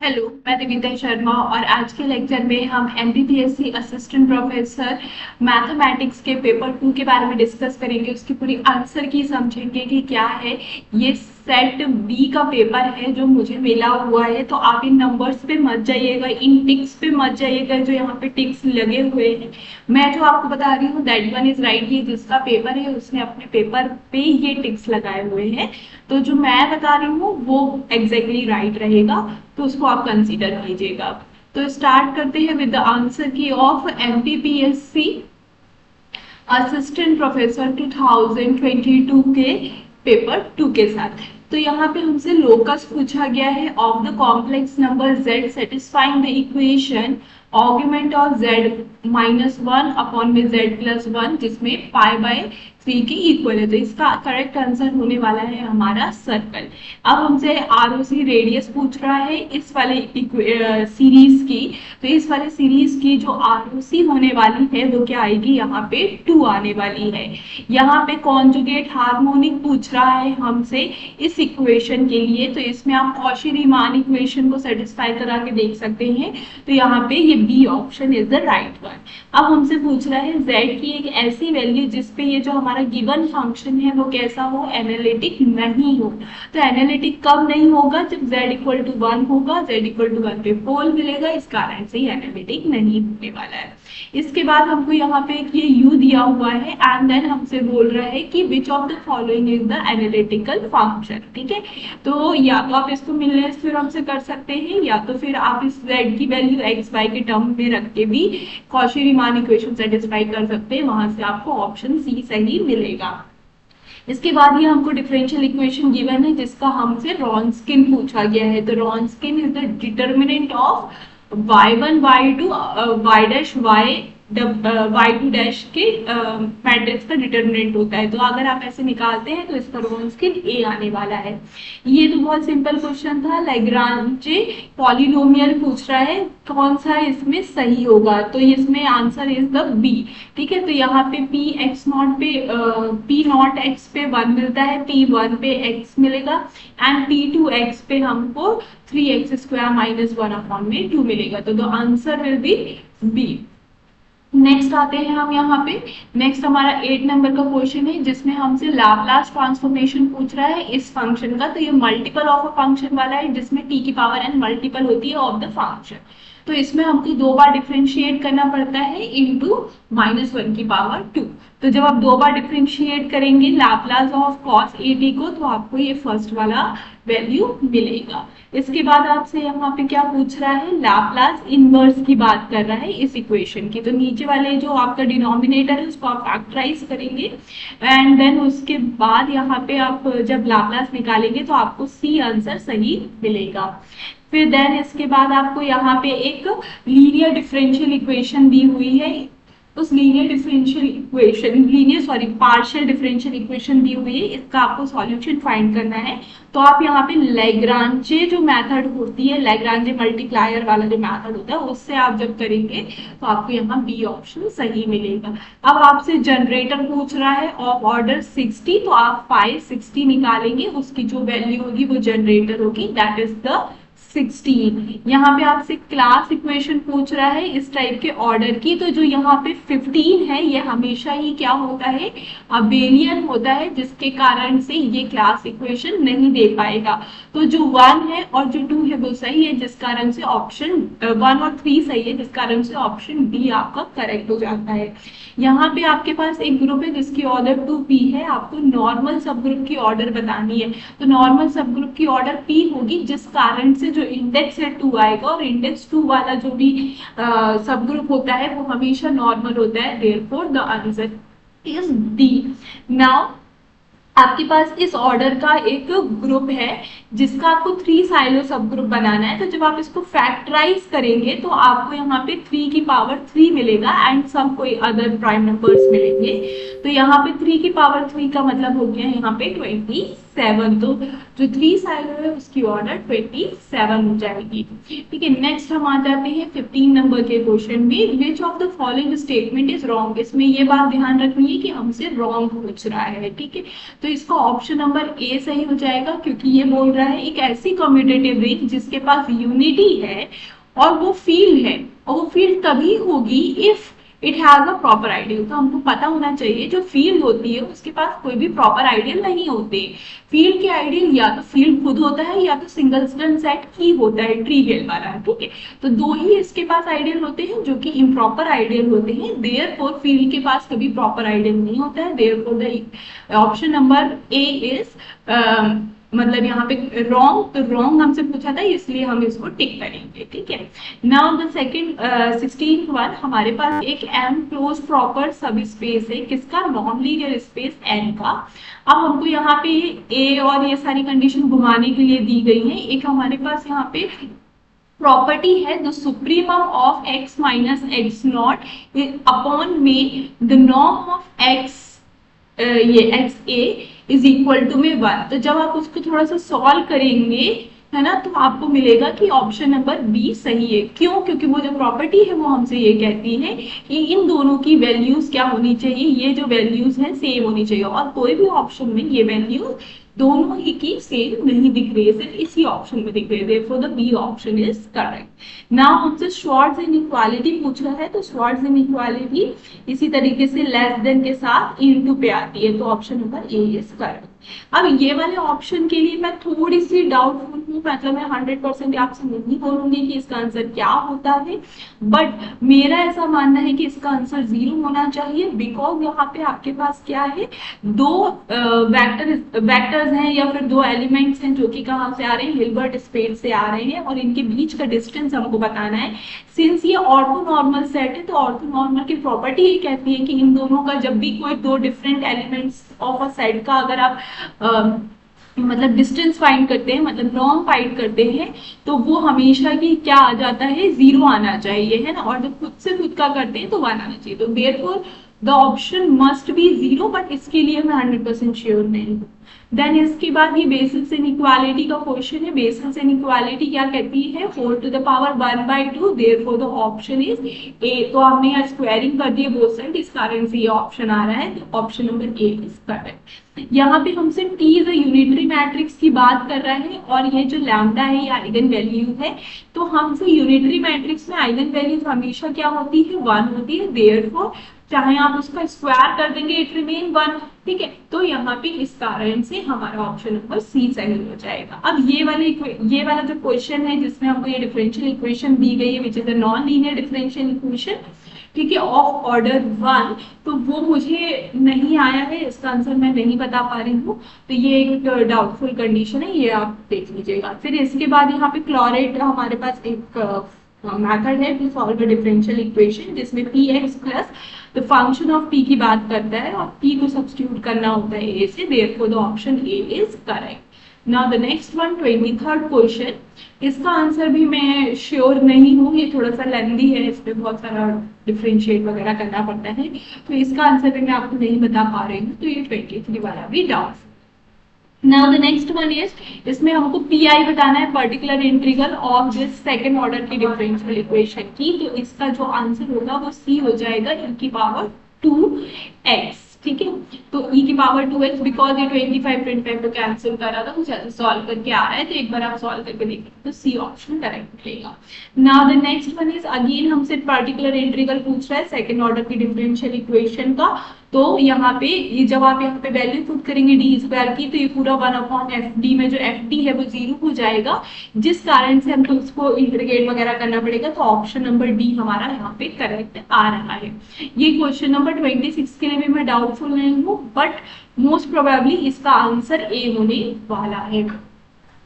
Hello, मैं देविता शर्मा और आज के लेक्चर में हम एमपीपीएससी असिस्टेंट प्रोफेसर मैथमेटिक्स के पेपर 2 के बारे में डिस्कस करेंगे। उसकी पूरी आंसर की समझेंगे कि क्या है। ये सेट बी का पेपर है जो मुझे मिला हुआ है, तो आप इन नंबर्स पे मत जाइएगा, इन टिक्स पे मत जाइएगा जो यहाँ पे टिक्स लगे हुए हैं। मैं जो आपको बता रही हूँ दैट वन इज राइट। ये जिसका पेपर है उसने अपने पेपर पे ये टिक्स लगाए हुए हैं, तो जो मैं बता रही हूँ वो एग्जैक्टली राइट रहेगा, तो उसको आप कंसीडर कीजिएगा। तो स्टार्ट करते हैं विद द आंसर की ऑफ एमपीपीएससी असिस्टेंट प्रोफेसर 2022 के पेपर 2 के साथ। तो यहाँ पे हमसे लोकस पूछा गया है of the complex number z satisfying the equation argument of z minus one upon में z प्लस वन, जिसमें पाई बाय 3 के इक्वल है। तो इसका करेक्ट आंसर होने वाला है हमारा सर्कल। अब हमसे आरओसी रेडियस पूछ रहा है इस वाले सीरीज की। तो इस वाले सीरीज की जो आरओसी होने वाली है वो क्या आएगी, यहाँ पे 2 आने वाली है। यहाँ पे कॉन्जुगेट हार्मोनिक पूछ रहा है हमसे इस इक्वेशन के लिए, तो इसमें आप कॉशी-रीमान इक्वेशन को सेटिस्फाई करा के देख सकते हैं। तो यहाँ पे ये B option is the right one. अब हमसे पूछ रहा है z की एक ऐसी वैल्यू जिसपे ये जो हमारा गिवन फंक्शन है वो कैसा हो, एनालिटिक नहीं हो। तो एनालिटिक कब नहीं होगा, जब z इक्वल टू 1 होगा, z इक्वल टू 1 पे पोल मिलेगा, इस कारण से ये एनालिटिक नहीं होने वाला है। इसके बाद हमको यहाँ पे ये u दिया हुआ है एंड देन हमसे बोल रहा है कि विच of the following is the analytical function. ठीक है, तो या तो आप इसको मिलने थ्योरम से कर सकते हैं, या तो फिर आप इस z की वैल्यू x y के टर्म में रख के भी कॉशी-रीमान इक्वेशन सेटिस्फाई कर सकते हैं। वहां से आपको ऑप्शन सी सही मिलेगा। इसके बाद ये हमको डिफरेंशियल इक्वेशन गिवन है जिसका हमसे रॉन्स्किन पूछा गया है। तो Wronskian is the determinant of y1 y2 y dash y2 dash के मैट्रिक्स का डिटर्मिनेंट होता है। तो अगर आप ऐसे निकालते हैं तो इसका रॉन्स्किन a आने वाला है। ये तो बहुत सिंपल क्वेश्चन था। लैग्रांजे पॉलिनोमियल पूछ रहा है कौन सा इसमें सही होगा, तो इसमें आंसर इज द बी। ठीक है, तो यहाँ पे p x नॉट पे p नॉट x पे 1 मिलता है, p1 पे x मिलेगा एंड p2 x पे हमको 3x स्क्वायर माइनस 1 अपॉन में 2 मिलेगा। तो the answer will be B. Next आते हैं हम यहाँ पे। नेक्स्ट हमारा 8 नंबर का क्वेश्चन है जिसमें हमसे लाप्लास ट्रांसफॉर्मेशन पूछ रहा है इस फंक्शन का। तो ये मल्टीपल ऑफ अ फंक्शन वाला है जिसमें t की पावर n मल्टीपल होती है ऑफ द फंक्शन। तो इसमें हमको 2 बार डिफरेंशिएट करना पड़ता है इनटू -1 की पावर 2। तो जब आप 2 बार डिफरेंशिएट करेंगे लाप्लास ऑफ cos at को, तो आपको ये फर्स्ट वाला वैल्यू मिलेगा। इसके बाद आपसे यहाँ पे क्या पूछ रहा है, लाप्लास इनवर्स की बात कर रहा है इस इक्वेशन की। तो नीचे वाले जो आपका डिनोमिनेटर है उसको आप फैक्टराइज करेंगे एंड देन उसके बाद यहाँ पे आप जब लाप्लास निकालेंगे तो आपको सी आंसर सही मिलेगा। फिर देन इसके बाद आपको यहाँ पे एक लीनियर डिफरेंशियल इक्वेशन दी हुई है। उस पार्शियल डिफरेंशियल इक्वेशन दी हुई है, इसका आपको सॉल्यूशन फाइंड करना है। तो आप यहाँ पे लैग्रांजे जो मेथड होती है, लैग्रांजे मल्टीप्लायर वाला जो मेथड होता है, उससे आप जब करेंगे तो आपको यहाँ बी ऑप्शन सही मिलेगा। अब आपसे जनरेटर पूछ रहा है ऑफ ऑर्डर 60, तो आप 560 निकालेंगे, उसकी जो वैल्यू होगी वो जनरेटर होगी, दैट इज द 16। यहाँ पे आपसे क्लास इक्वेशन पूछ रहा है इस टाइप के ऑर्डर की। तो जो यहाँ पे 15 है ये हमेशा ही क्या होता है, अबेलियन होता है, जिसके कारण से ये क्लास इक्वेशन नहीं दे पाएगा। तो जो 1 है और जो 2 है वो सही है, जिस कारण से ऑप्शन 1 और 3 सही है, जिस कारण से ऑप्शन डी आपका करेक्ट हो जाता है। यहाँ पे आपके पास एक ग्रुप है जिसकी ऑर्डर 2p है, आपको नॉर्मल सब ग्रुप की ऑर्डर बतानी है। तो नॉर्मल सब ग्रुप की ऑर्डर p होगी, जिस कारण से जो इंडेक्स है 2 आएगा, और इंडेक्स 2 वाला जो भी सब ग्रुप होता है वो हमेशा नॉर्मल होता है। Therefore the answer is D. Now आपके पास इस ऑर्डर का एक ग्रुप है जिसका आपको 3 साइलो सब ग्रुप बनाना है। तो जब आप इसको फैक्टराइज करेंगे तो आपको यहाँ पे 3 की पावर 3 मिलेगा एंड सम कोई अदर प्राइम नंबर्स मिलेंगे। तो यहाँ पे 3 की पावर 3 का मतलब हो गया यहाँ पे 27। 27, तो जो 3 साइड है उसकी ऑर्डर 27 हो जाएगी। ठीक है, नेक्स्ट हम आ जाते हैं 15 नंबर के क्वेश्चन में। विच of the following statement is wrong. इसमें ये बात ध्यान रखनी है कि हमसे रॉन्ग पूछ रहा है। ठीक है, तो इसका ऑप्शन नंबर ए सही हो जाएगा, क्योंकि ये बोल रहा है एक ऐसी कम्यूटेटिव रिंग जिसके पास यूनिटी है और वो फील्ड है, और वो फील्ड तभी होगी if it has a proper ideal. तो हमको पता होना चाहिए जो फील्ड होती है उसके पास कोई भी प्रॉपर आइडियल नहीं होते। फील्ड के आइडियल या तो फील्ड खुद होता है या तो सिंगलस्टन सेट की होता है, ट्रिवियल वाला। ठीक है, तो दो ही इसके पास आइडियल होते हैं जो कि इम्प्रॉपर आइडियल होते हैं। देयरफॉर फील्ड के पास कभी प्रॉपर आइडियल नहीं होता है। Therefore the option number A is मतलब यहाँ पे रॉन्ग, तो रॉन्ग हमसे पूछा था इसलिए हम इसको टिक करेंगे। ठीक है, now the second 16th one, हमारे पास एक एम क्लोज प्रॉपर सब स्पेस है, किसका, नॉन लीनियर स्पेस एन का। अब हमको यहाँ पे ए और ये सारी कंडीशन घुमाने के लिए दी गई है। एक हमारे पास यहाँ पे प्रॉपर्टी है the supremum of x minus x naught upon में द नॉर्म ऑफ एक्स, ये x A is equal to में 1। तो जब आप उसको थोड़ा सा सॉल्व करेंगे है ना, तो आपको मिलेगा कि ऑप्शन नंबर बी सही है। क्यों? क्योंकि वो जो प्रॉपर्टी है वो हमसे ये कहती है कि इन दोनों की वैल्यूज क्या होनी चाहिए, ये जो वैल्यूज है सेम होनी चाहिए, और कोई भी ऑप्शन में ये वैल्यूज दोनों ही की सेम नहीं दिख रही है, सिर्फ इसी ऑप्शन में दिख रही है। Therefore the B option is correct. Now हमसे श्वार्ट्ज इनइक्वालिटी पूछा है, तो श्वार्ट्ज इनइक्वालिटी इसी तरीके से लेस देन के साथ इनटू पे आती है, तो option number A is correct. अब ये वाले ऑप्शन के लिए मैं थोड़ी सी डाउटफुल हूँ, मतलब मैं 100% आपसे नहीं बोलूंगी कि इसका आंसर क्या होता है, बट मेरा ऐसा मानना है कि इसका आंसर 0 होना चाहिए। बिकॉज यहाँ पे आपके पास क्या है, दो वेक्टर्स हैं या फिर दो एलिमेंट्स हैं जो कि कहाँ से आ रहे हैं, हिल्बर्ट स्पेस से आ रहे हैं, और इनके बीच का डिस्टेंस हमको बताना है। सिंस ये ऑर्थोनॉर्मल सेट है, तो ऑर्थोनॉर्मल की प्रॉपर्टी ये कहती है कि इन दोनों का जब भी कोई दो different elements of a set का अगर आप मतलब डिस्टेंस फाइंड करते हैं, मतलब नॉर्म फाइंड करते हैं, तो वो हमेशा की क्या आ जाता है, 0 आना चाहिए, है ना। और जब खुद से खुद का करते हैं तो 1 आना चाहिए। तो therefore the option must be 0, but इसके लिए मैं 100% श्योर नहीं हूँ। देन इसके बाद ये बेसिस इनइक्वालिटी का क्वेश्चन है। बेसिस इनइक्वालिटी क्या कहती है, 4 to the power 1/2, therefore the option is A. तो हमने यहाँ स्क्वायरिंग कर दिया बोथ साइड, इस कारण से ये ऑप्शन आ रहा है, तो option number A is correct. यहाँ पे हमसे T is a unitary matrix की बात कर रहा है, और ये जो लैम्डा है ये आइगन वैल्यू है। तो हमसे यूनिटरी मैट्रिक्स में आइगन वैल्यूज हमेशा क्या होती है, 1 होती है। देयरफॉर चाहे आप उसका स्क्वायर कर देंगे इट रिमेन 1। ठीक है, तो यहाँ पे इस कारण से हमारा ऑप्शन नंबर सी सही हो जाएगा। अब ये वाला जो क्वेश्चन है जिसमें हमको ये डिफरेंशियल इक्वेशन दी गई है, which is a non linear differential equation, ठीक है, ऑफ ऑर्डर 1, तो वो मुझे नहीं आया है, इसका आंसर मैं नहीं बता पा रही हूँ। तो ये एक डाउटफुल कंडीशन है, ये आप देख लीजिएगा। फिर इसके बाद यहाँ पे क्लोरेट हमारे पास एक मेथड है to solve a differential equation, जिसमें P X plus the function of P की बात करता है, और पी को सब्स्टिट्यूट करना होता है ए से। Therefore the option A is correct. Now the next one, 23rd question. इसका आंसर भी मैं श्योर नहीं हूँ, ये थोड़ा सा लेंदी है, इस पे बहुत सारा डिफरेंशिएट वगैरह करना पड़ता है, तो इसका आंसर भी मैं आपको नहीं बता पा रही हूँ। तो ये 23 वाला भी doubt. Now the next one is, इसमें हमको पी आई बताना है, particular integral of this second order की डिफरेंशियल इक्वेशन की। तो इसका जो आंसर होगा वो सी हो जाएगा, e की पावर 2x। ठीक है, तो e की पावर 2x, बिकॉज ये 25 को कैंसिल कर रहा था, कुछ ऐसे सॉल्व करके आ रहा है, तो एक बार आप सॉल्व करके देखें तो सी ऑप्शन करेक्ट मिलेगा। Now the next one is, again हमसे पर्टिकुलर इंटीग्रल पूछ रहा है सेकंड ऑर्डर की डिफरेंशियल इक्वेशन का। तो यहाँ पे ये जब आप यहाँ पे वैल्यू पुट करेंगे डी स्क्वायर की, तो ये पूरा 1/fd में जो fd है वो 0 हो जाएगा, जिस कारण से हमको उसको इंटीग्रेट वगैरह करना पड़ेगा। तो ऑप्शन नंबर डी हमारा यहाँ पे करेक्ट आ रहा है। ये क्वेश्चन नंबर 26 के लिए भी मैं डाउटफुल नहीं हूँ, बट मोस्ट प्रोबेबली इसका आंसर ए होने वाला है।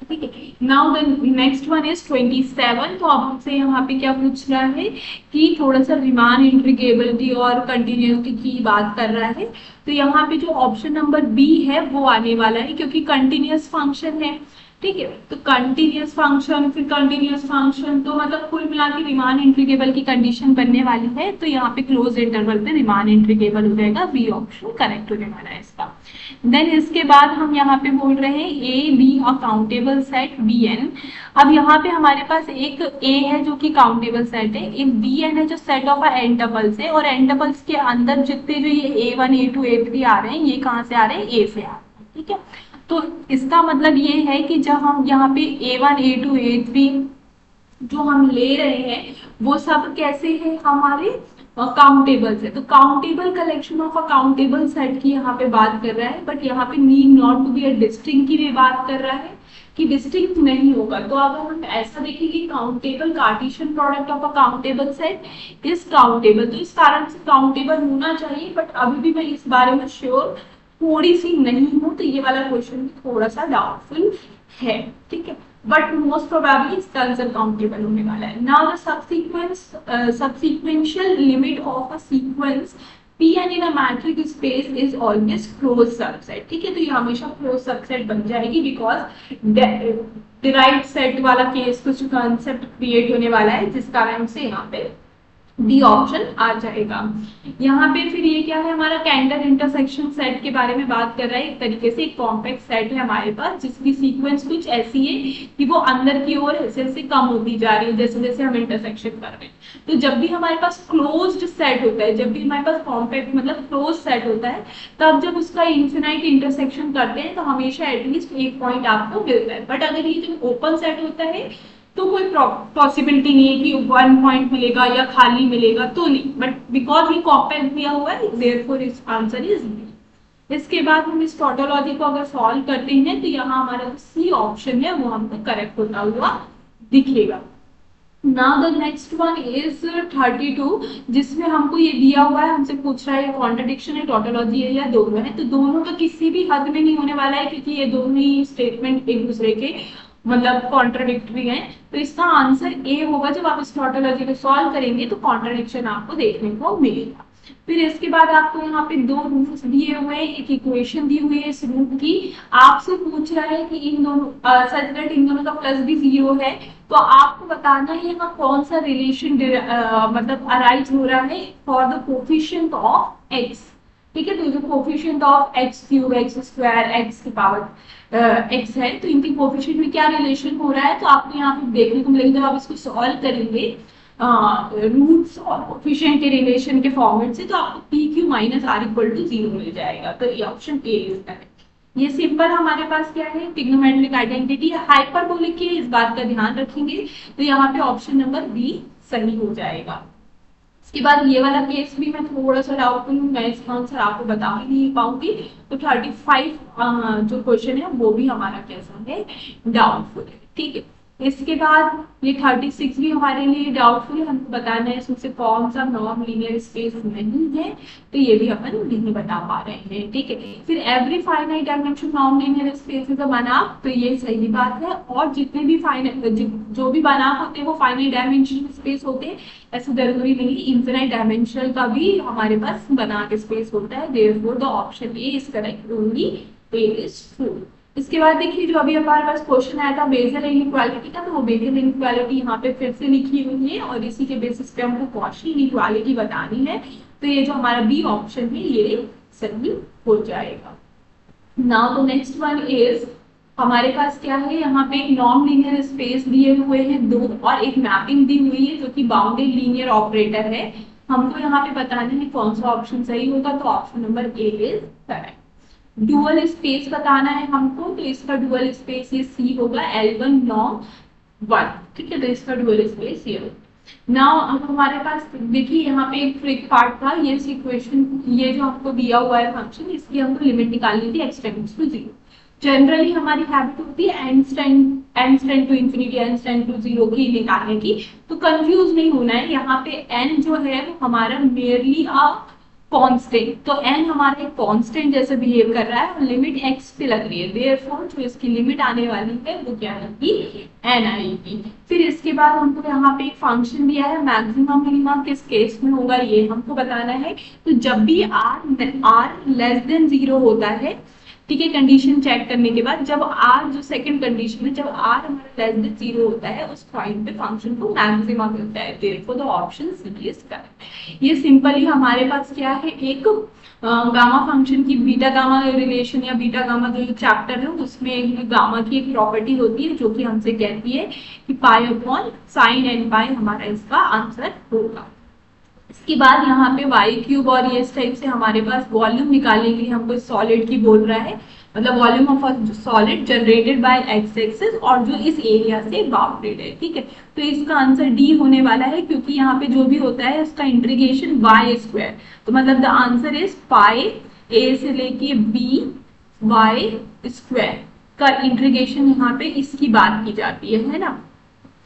ठीक है, now the next one is 27। तो अब हमसे यहाँ पे क्या पूछ रहा है कि थोड़ा सा रीमान इंटीग्रेबिलिटी और कंटिन्यूटी की बात कर रहा है। तो यहाँ पे जो ऑप्शन नंबर बी है वो आने वाला है, क्योंकि कंटिन्यूअस फंक्शन है, ठीक है। तो कंटिन्यूअस फंक्शन, फिर कंटिन्यूअस फंक्शन, तो मतलब कुल मिला के रीमान इंटीग्रेबल की कंडीशन बनने वाली है। तो यहाँ पे क्लोज इंटरवल पे रीमान इंटीग्रेबल हो जाएगा, बी ऑप्शन करेक्ट होने वाला है इसका। देन इसके बाद हम यहाँ पे बोल रहे हैं A B a countable set B N. अब यहाँ पे हमारे पास एक ए है जो कि काउंटेबल सेट है, एक बी एन है जो सेट ऑफ एन टपल्स है, और एन टपल्स के अंदर जितने जो ये A1 A2 A3 आ रहे हैं, ये कहाँ से आ रहे हैं, ए से आ रहे हैं। ठीक है, तो इसका मतलब ये है कि जब हम यहाँ पे A1 A2 A3 जो हम ले रहे हैं वो सब कैसे है, हमारे काउंटेबल्स है। तो countable collection of a countable set की यहाँ पे बात कर रहा है, बट यहाँ पे need not to be a distinct की भी बात कर रहा है कि डिस्टिंक्ट नहीं होगा। तो अगर हम ऐसा देखेंगे countable Cartesian product of a countable set is countable, तो इस कारण से काउंटेबल होना चाहिए, बट अभी भी मैं इस बारे में श्योर थोड़ी सी नहीं हूँ, तो ये वाला क्वेश्चन भी थोड़ा सा डाउटफुल है। ठीक है, बट मोस्ट प्रोबेबली इसका आंसर काउंटेबल होने वाला है। Now the subsequential limit of a sequence Pn in a matrix space is always closed subset। ठीक है, तो ये हमेशा क्लोज सबसेट बन जाएगी, बिकॉज डिराइव्ड सेट वाला केस कुछ कॉन्सेप्ट क्रिएट होने वाला है, जिस कारण से यहाँ पे डी ऑप्शन आ जाएगा। यहाँ पे फिर ये क्या है, हमारा कैंडल इंटरसेक्शन सेट के बारे में बात कर रहा है। एक तरीके से एक कॉम्पैक्ट सेट है हमारे पास, जिसकी सीक्वेंस कुछ ऐसी है कि वो अंदर की ओर ऐसे कम होती जा रही है जैसे जैसे हम इंटरसेक्शन कर रहे हैं। तो जब भी हमारे पास क्लोज्ड सेट होता है, जब भी हमारे पास कॉम्पैक्ट मतलब क्लोज सेट होता है, तब जब उसका इन्फिनाइट इंटरसेक्शन करते हैं तो हमेशा एटलीस्ट एक पॉइंट आपको मिलता है। बट अगर ये जो ओपन सेट होता है तो कोई पॉसिबिलिटी नहीं है कि 1 पॉइंट मिलेगा या खाली मिलेगा, तो नहीं, बट बिकॉज ये कॉम्पैक्ट दिया हुआ है, देयरफॉर इस आंसर इज बी। इसके बाद हम इस टोटोलॉजी को अगर सॉल्व करते हैं तो यहाँ हमारा जो सी ऑप्शन है वो हमको करेक्ट होता हुआ दिखेगा। Now the next one is 32, जिसमें हमको ये दिया हुआ है, हमसे पूछ रहा है कॉन्ट्रडिक्शन है, टोटोलॉजी है या दोनों है। तो दोनों का किसी भी हद में नहीं होने वाला है, क्योंकि ये दोनों ही स्टेटमेंट एक दूसरे के मतलब कॉन्ट्रडिक्टरी हैं। तो इसका आंसर ए होगा। जब आप इस टोटोलॉजी को सॉल्व करेंगे तो कॉन्ट्रडिक्शन आपको देखने को मिलेगा। फिर इसके बाद आपको यहाँ पे दो रूट्स दिए हुए हैं, एक इक्वेशन दी हुई है इस रूट की। आपसे पूछ रहा है कि इन दोनों सच दैट इन दोनों का प्लस भी 0 है, तो आपको बताना है यहाँ कौन सा रिलेशन मतलब अराइज हो रहा है for the coefficient of x. ठीक है, तो जो coefficient of x cube, x square, x की पावर एक्स है, तो इनके कोफिशिएंट में क्या रिलेशन हो रहा है, तो आपको यहाँ पे देखने को मिलेगा। जब आप इसको सॉल्व करेंगे रूट्स और कोफिशिएंट के रिलेशन के फॉर्मेट से, तो आपको P Q minus R equal to 0 मिल जाएगा। तो ये ऑप्शन ए इज करेक्ट। ये सिंपल हमारे पास क्या है, ट्रिग्नोमेट्रिक आइडेंटिटी है, हाइपरबोलिक की, इस बात का ध्यान रखेंगे। तो यहाँ पे ऑप्शन नंबर बी सही हो जाएगा। इसके बाद ये वाला केस भी मैं थोड़ा सा डाउटफुल हूँ, मैं इसका आंसर आपको बता ही नहीं पाऊंगी। तो 35 जो क्वेश्चन है वो भी हमारा कैसा है, डाउटफुल है। ठीक है, इसके बाद ये 36 भी हमारे लिए डाउटफुल है, हमको बताना है इसमें से कौन सा नॉन लीनियर स्पेस नहीं है, तो ये भी अपन नहीं बता पा रहे हैं। ठीक है, फिर every finite dimension non linear space is a Banach, तो ये सही बात है। और जितने भी जो भी बनाफ होते हैं वो फाइनाइट डायमेंशन स्पेस होते हैं, ऐसा जरूरी नहीं, इनफिनाइट डायमेंशनल का भी हमारे पास बना के स्पेस होता है। Therefore the option A is correct, only A is true. इसके बाद देखिए जो अभी हमारे पास क्वेश्चन आया था बेसल इनइक्वालिटी का, तो वो बेसल इनइक्वालिटी यहाँ पे फिर से लिखी हुई है और इसी के बेसिस पे हमको कॉची इनइक्वालिटी बतानी है। तो ये जो हमारा बी ऑप्शन है ये सही हो जाएगा। Now the next one is हमारे पास क्या है, यहाँ पे एक नॉन लीनियर स्पेस दिए हुए हैं दो, और एक मैपिंग दी हुई है जो कि बाउंडेड लीनियर ऑपरेटर है। हमको यहाँ पे बताना है कौन सा ऑप्शन सही होगा, तो option number A is correct. Dual space बताना है हमको, तो इसका डुअल स्पेस ये सी होगा, L1 नॉर्म 1। ठीक है, तो इसका डुअल स्पेस ये होगा। नाउ अब हमारे पास देखिए यहाँ पे एक ट्रिक पार्ट था, ये इक्वेशन ये जो हमको दिया हुआ है फंक्शन, इसकी हमको लिमिट निकालनी थी x टेंड्स टू 0। जनरली हमारी हैबिट होती है and tend to infinity, and tend to 0 की निकालने की, तो कंफ्यूज नहीं होना है। यहाँ पे n जो है वो हमारा मेयरली अ कांस्टेंट, तो n हमारा एक कांस्टेंट जैसे बिहेव कर रहा है और लिमिट x पे लग रही है, देयरफॉर जो इसकी लिमिट आने वाली है वो क्या आएगी, n आएगी। फिर इसके बाद हमको यहाँ पे एक फंक्शन दिया है, मैक्सिमम मिनिमा किस केस में होगा ये हमको बताना है। तो जब भी r लेस देन 0 होता है ठीक है, कंडीशन चेक करने के बाद जब आर, जो सेकंड कंडीशन है, जब आर हमारा लेस देन 0 होता है उस पॉइंट पे फंक्शन को मैक्सिमा मिलता है, therefore the option C is correct. ये सिंपली हमारे पास क्या है, एक गामा फंक्शन की बीटा गामा रिलेशन या बीटा गामा जो चैप्टर है उसमें एक गामा की एक प्रॉपर्टी होती है जो कि हमसे कहती है कि पाई अपॉन साइन एन पाई हमारा इसका आंसर होगा। इसके बाद यहाँ पे वाई क्यूब और ये इस टाइप से हमारे पास वॉल्यूम निकालने के लिए हमको सॉलिड की बोल रहा है, मतलब volume of a solid generated by x axis और जो इस एरिया से बाउंडेड है। ठीक है, तो इसका आंसर डी होने वाला है क्योंकि यहाँ पे जो भी होता है उसका इंटीग्रेशन वाई स्क्वायर, तो मतलब द आंसर इज पाई ए से लेके बी वाई स्क्वायर का इंटीग्रेशन यहाँ पे इसकी बात की जाती है ना।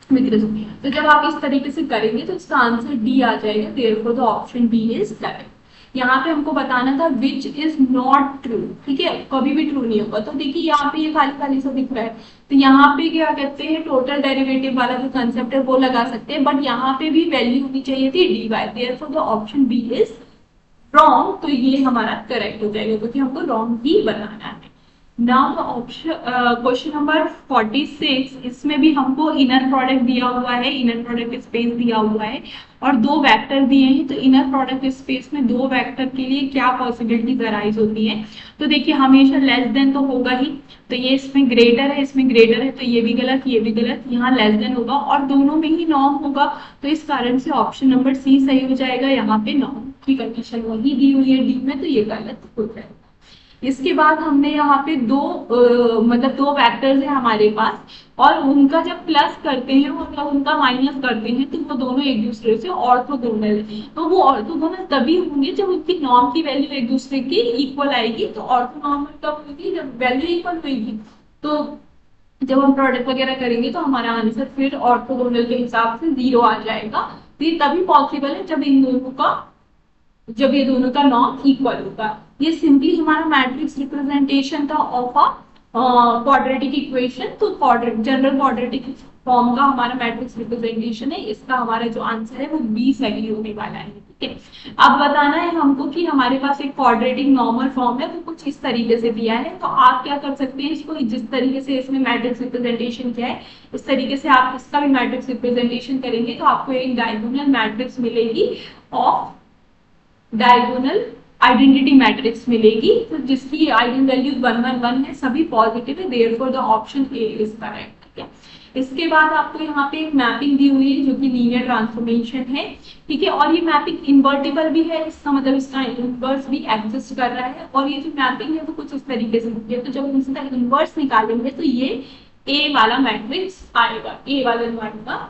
तो जब आप इस तरीके से करेंगे तो इसका आंसर डी आ जाएगा, therefore the option B is correct. यहाँ पे हमको बताना था विच इज नॉट ट्रू, ठीक है, कभी भी ट्रू नहीं होगा। तो देखिए यहाँ पे ये खाली खाली सा दिख रहा है, तो यहाँ पे क्या कहते हैं, टोटल डेरिवेटिव वाला जो कंसेप्ट है वो लगा सकते हैं, बट यहाँ पे भी वैल्यू होनी चाहिए थी D Y, therefore the option B is wrong. तो ये हमारा करेक्ट हो जाएगा क्योंकि हमको रॉन्ग ही बनाना है। नाउ ऑप्शन क्वेश्चन नंबर 46, इसमें भी हमको इनर प्रोडक्ट दिया हुआ है, इनर प्रोडक्ट स्पेस दिया हुआ है और दो वेक्टर दिए हैं। तो इनर प्रोडक्ट स्पेस में दो वेक्टर के लिए क्या पॉसिबिलिटीज अराइज होती है, तो देखिए हमेशा लेस देन तो होगा ही, तो ये इसमें ग्रेटर है, इसमें ग्रेटर है, तो ये भी गलत, ये भी गलत, यहाँ लेस देन होगा और दोनों में ही नॉर्म होगा, तो इस कारण से ऑप्शन नंबर सी सही हो जाएगा। यहाँ पे नॉर्म की कंडीशन वही दी हुई है डी में, तो ये गलत हो जाएगा। इसके बाद हमने यहाँ पे मतलब दो वेक्टर्स है हमारे पास और उनका जब प्लस करते हैं और जब उनका माइनस करते हैं तो वो दोनों एक दूसरे से ऑर्थोगोनल है। तो वो ऑर्थोगोनल तभी होंगे जब उनकी नॉर्म की वैल्यू एक दूसरे की इक्वल आएगी। तो ऑर्थोनॉर्मल कब होगी, जब वैल्यू इक्वल होगी। तो जब हम प्रोडक्ट वगैरह करेंगे तो हमारा आंसर फिर ऑर्थोगोनल के हिसाब से 0 आ जाएगा। तो ये तभी पॉसिबल है जब ये दोनों का नॉर्म इक्वल होगा। ये सिंपली हमारा मैट्रिक्स रिप्रेजेंटेशन था ऑफ अ क्वाड्रेटिक इक्वेशन। तो जनरल क्वाड्रेटिक फॉर्म का हमारा मैट्रिक्स रिप्रेजेंटेशन है, इसका हमारा जो आंसर है वो बी सही होने वाला है। ठीक है, अब बताना है हमको कि हमारे पास एक क्वाड्रेटिक नॉर्मल फॉर्म है, वो कुछ इस तरीके से दिया है। तो आप क्या कर सकते हैं, इसको जिस तरीके से इसमें मैट्रिक्स रिप्रेजेंटेशन किया है इस तरीके से आप इसका भी मैट्रिक्स रिप्रेजेंटेशन करेंगे तो आपको एक डायगोनल मैट्रिक्स मिलेगी ऑफ डायगोनल आइडेंटिटी मैट्रिक्स मिलेगी, तो जिसकी आइगन वैल्यू 1 1 1 है, सभी पॉजिटिव है, therefore the option A is correct. ठीक है, इसके बाद आपको यहाँ पे एक मैपिंग दी हुई है जो कि लीनियर ट्रांसफॉर्मेशन है। ठीक है, और ये मैपिंग इन्वर्टिबल भी है, इसका मतलब इसका इनवर्स भी एग्जिस्ट कर रहा है। और ये जो मैपिंग है वो कुछ इस तरीके से होती है, तो जब हम इसका इनवर्स निकालेंगे तो ये ए वाला मैट्रिक्स आएगा, ए वाला बनेगा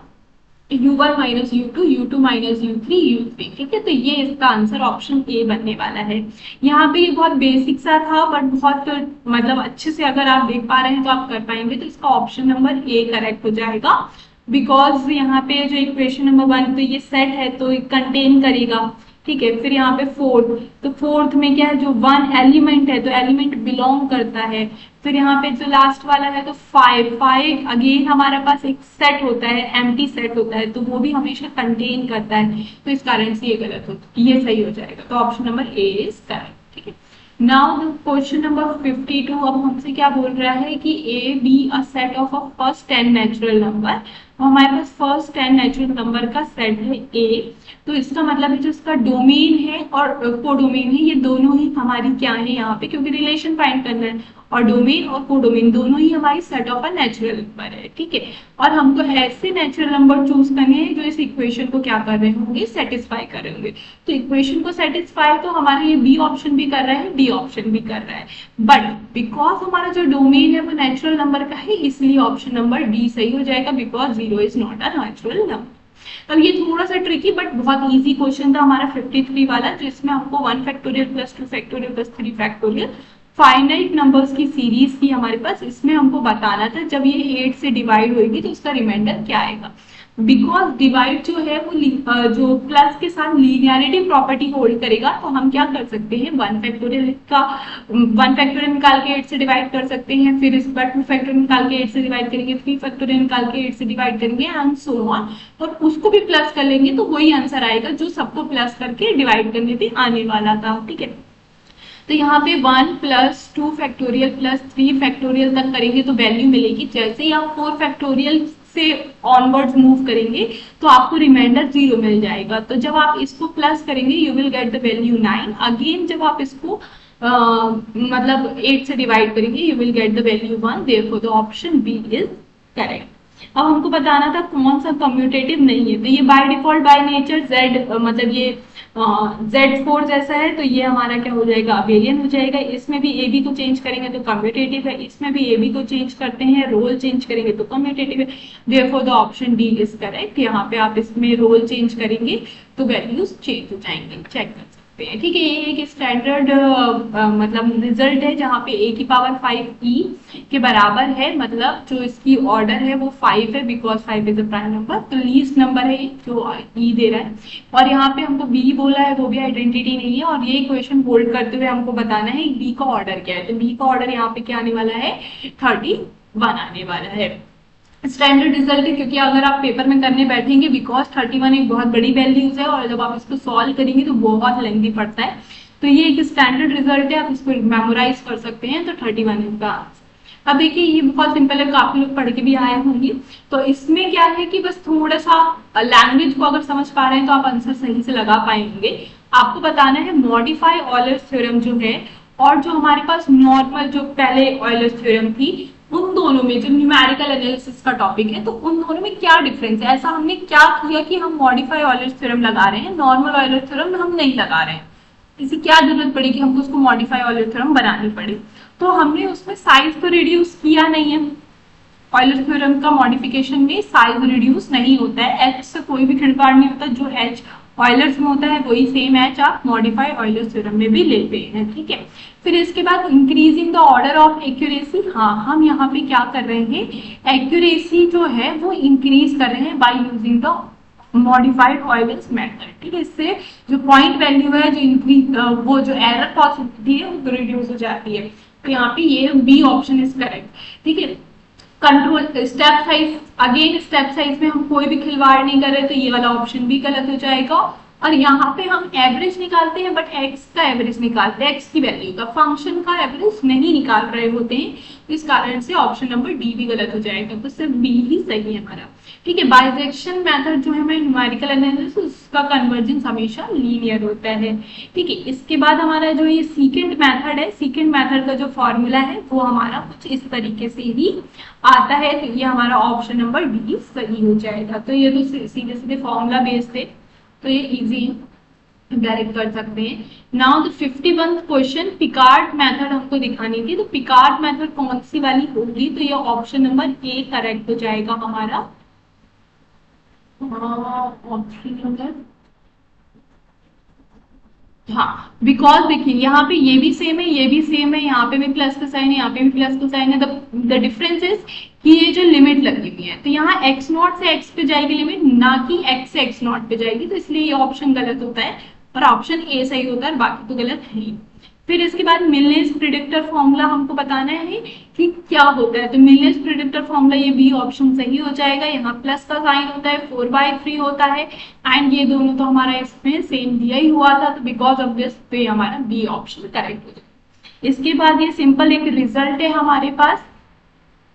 u1 minus u2, u2 minus u3, u3। ठीक है, तो ये इसका आंसर ऑप्शन ए बनने वाला है। यहाँ पे ये बहुत बेसिक सा था बट बहुत मतलब अच्छे से अगर आप देख पा रहे हैं तो आप कर पाएंगे। तो इसका ऑप्शन नंबर ए करेक्ट हो जाएगा, बिकॉज यहाँ पे जो इक्वेशन नंबर 1 तो ये सेट है तो कंटेन करेगा। ठीक है, फिर यहाँ पे फोर्थ, तो फोर्थ में क्या है, जो 1 एलिमेंट है तो एलिमेंट बिलोंग करता है। फिर यहाँ पे जो लास्ट वाला है तो 5 अगेन हमारे पास एक सेट होता है, एम्प्टी सेट होता है, तो वो भी हमेशा कंटेन करता है, तो इस कारण से ये गलत होता है, ये सही हो जाएगा। तो option number A is correct. ठीक है, नाउ क्वेश्चन नंबर 52 अब हमसे क्या बोल रहा है कि ए B a set of a first 10 natural number. हमारे पास फर्स्ट 10 नेचुरल नंबर का सेट है ए, तो इसका मतलब है जो इसका डोमेन है और कोडोमेन है ये दोनों ही हमारी क्या है यहाँ पे, क्योंकि रिलेशन फाइंड करना है और डोमेन और कोडोमेन दोनों ही हमारी set of a natural number है। ठीक है, और हमको ऐसे नेचुरल नंबर चूज करने हैं जो इस इक्वेशन को क्या कर रहे होंगे, सेटिस्फाई कर रहे होंगे। तो इक्वेशन को सेटिस्फाई तो हमारा ये बी ऑप्शन भी कर रहा है, डी ऑप्शन भी कर रहा है, बट बिकॉज हमारा जो डोमेन है वो नेचुरल नंबर का है इसलिए ऑप्शन नंबर डी सही हो जाएगा, because 0 is not a natural number. अब ये थोड़ा सा ट्रिकी बट बहुत इजी क्वेश्चन था हमारा 53 वाला, जिसमें हमको 1 factorial plus 2 factorial plus 3 factorial finite numbers की सीरीज थी हमारे पास। इसमें हमको बताना था जब ये 8 से डिवाइड होगी तो इसका रिमाइंडर क्या आएगा। बिकॉज डिवाइड जो है वो जो प्लस के साथ लीनियरिटी प्रॉपर्टी होल्ड करेगा, तो हम क्या कर सकते हैं 1 फैक्टोरियल निकाल के 8 से डिवाइड कर सकते हैं, फिर इस बार 2 फैक्टोरियल निकाल के 8 से डिवाइड करेंगे, 3 फैक्टोरियल निकाल के 8 से डिवाइड करेंगे एंड सो ऑन, और उसको भी प्लस कर लेंगे तो वही आंसर आएगा जो सबको प्लस करके डिवाइड करने पे आने वाला था। ठीक है, तो यहाँ पे 1 प्लस 2 फैक्टोरियल प्लस 3 फैक्टोरियल तक करेंगे तो वैल्यू मिलेगी। जैसे ही आप 4 फैक्टोरियल से ऑनवर्ड्स मूव करेंगे तो आपको रिमाइंडर 0 मिल जाएगा। तो जब आप इसको प्लस करेंगे you will get the value 9। Again जब आप इसको मतलब 8 से डिवाइड करेंगे you will get the value 1। Therefore the option B is correct. अब हमको बताना था कौन सा कम्यूटेटिव नहीं है, तो ये by default by nature Z मतलब ये Z4 जैसा है, तो ये हमारा क्या हो जाएगा, अबेलियन हो जाएगा। इसमें भी ए बी को चेंज करेंगे तो कम्यूटेटिव है, इसमें भी ए बी को चेंज करते हैं, रोल चेंज करेंगे तो कम्यूटेटिव है। Therefore the option D is correct. यहाँ पे आप इसमें रोल चेंज करेंगे तो वैल्यूज चेंज हो जाएंगे, चेक कर सकते हैं। ठीक है, ये एक स्टैंडर्ड मतलब रिजल्ट है जहाँ पे a की पावर 5e के बराबर है, मतलब जो इसकी ऑर्डर है वो 5 है, because 5 is a prime number. तो लीस्ट नंबर है जो e दे रहा है, और यहाँ पे हमको b बोला है, वो भी आइडेंटिटी नहीं है। और ये इक्वेशन होल्ड करते हुए हमको बताना है b का ऑर्डर क्या है। तो b का ऑर्डर यहाँ पे क्या आने वाला है, 31 आने वाला है। स्टैंडर्ड रिजल्ट है, क्योंकि अगर आप पेपर में करने बैठेंगे, बिकॉज 31 एक बहुत बड़ी वैल्यूज है और जब आप इसको सॉल्व करेंगे तो बहुत लेंथी पड़ता है। तो ये एक स्टैंडर्ड रिजल्ट है, आप इसको मेमोराइज कर सकते हैं। तो 31 इसका आंसर। अब देखिए ये बहुत सिंपल है, काफी लोग पढ़ के भी आए होंगे। तो इसमें क्या है कि बस थोड़ा सा लैंग्वेज को अगर समझ पा रहे हैं तो आप आंसर सही से लगा पाएंगे। आपको बताना है मॉडिफाई ऑयलर्स थ्योरम जो है और जो हमारे पास नॉर्मल जो पहले ऑयलर्स थ्योरम थी, उन दोनों में जो न्यूमेरिकल एनालिसिस का टॉपिक है, तो उन दोनों में क्या डिफरेंस है। ऐसा हमने क्या किया कि हम मॉडिफाई ऑयलर्स थ्योरम लगा रहे हैं, नॉर्मल ऑयलर्स थ्योरम हम नहीं लगा रहे हैं। इसी क्या जरूरत पड़ी कि हमको उसको मॉडिफाई ऑयलर्स थ्योरम बनानी पड़ी। तो हमने उसमें साइज तो रिड्यूस किया नहीं है। ऑयलर थ्योरम का मॉडिफिकेशन में साइज रिड्यूस नहीं होता है, एच से कोई भी खिड़काड़ नहीं होता। जो एच ऑयलर्स में होता है वही सेम एच आप मॉडिफाई ऑयलर्स थ्योरम में भी लेते हैं। ठीक है, फिर इसके बाद increasing the order of accuracy. हाँ, हम यहाँ पे क्या कर रहे हैं, एक्यूरेसी जो है वो इंक्रीज कर रहे हैं by using the modified Euler's method. ठीक है, इससे जो पॉइंट वैल्यू है, जो इंक्रीज वो जो एरर पॉसिबिलिटी है वो रिड्यूस हो जाती है। तो यहाँ पे ये बी ऑप्शन इज करेक्ट। ठीक है, control step size, again step size में हम कोई भी खिलवाड़ नहीं कर रहे, तो ये वाला ऑप्शन भी गलत हो जाएगा। और यहाँ पे हम एवरेज निकालते हैं, बट एक्स का एवरेज निकालते हैं, एक्स की वैल्यू का, फंक्शन का एवरेज नहीं निकाल रहे होते हैं। इस कारण से ऑप्शन नंबर डी भी गलत हो जाएगा, तो सिर्फ बी ही सही है हमारा। ठीक है, बाइजेक्शन मेथड जो है हमारे न्यूमेरिकल एनालिसिस, उसका कन्वर्जेंस हमेशा लीनियर होता है। ठीक है, इसके बाद हमारा जो ये सीकेंड मेथड है, सीकेंड मेथड का जो फॉर्मूला है वो हमारा कुछ इस तरीके से ही आता है। तो ये हमारा ऑप्शन नंबर डी सही हो जाएगा। तो ये तो सीधे सीधे फॉर्मूला बेस्ड है, तो ये इजी है, डायरेक्ट कर सकते हैं। Now the 51th question, Picard method हमको दिखानी थी। तो पिकार्ड मेथड कौन सी वाली होगी, तो ये ऑप्शन नंबर ए करेक्ट हो जाएगा हमारा। ऑप्शन नंबर हाँ, बिकॉज देखिए यहाँ पे ये भी सेम है, ये भी सेम है, यहाँ पे भी प्लस का साइन है, यहाँ पे भी प्लस का साइन है। द डिफरेंस इज कि ये जो लिमिट लगी हुई है, तो यहाँ x नॉट से x पे जाएगी लिमिट, ना कि x से x नॉट पे जाएगी। तो इसलिए ये ऑप्शन गलत होता है और ऑप्शन ए सही होता है, बाकी तो गलत है ही। फिर इसके बाद मिलनेस प्रिडिक्टर फॉर्मूला हमको बताना है कि क्या होता है। तो मिलनेस प्रिडिक्टर फॉर्मूला ये बी ऑप्शन सही हो जाएगा। यहाँ प्लस का साइन होता है, 4/3 होता है, एंड ये दोनों तो हमारा इसमें सेम दिया ही हुआ था, तो बिकॉज ऑफ दिस तो ये हमारा बी ऑप्शन करेक्ट हो जाएगा। इसके बाद ये सिंपल एक रिजल्ट है हमारे पास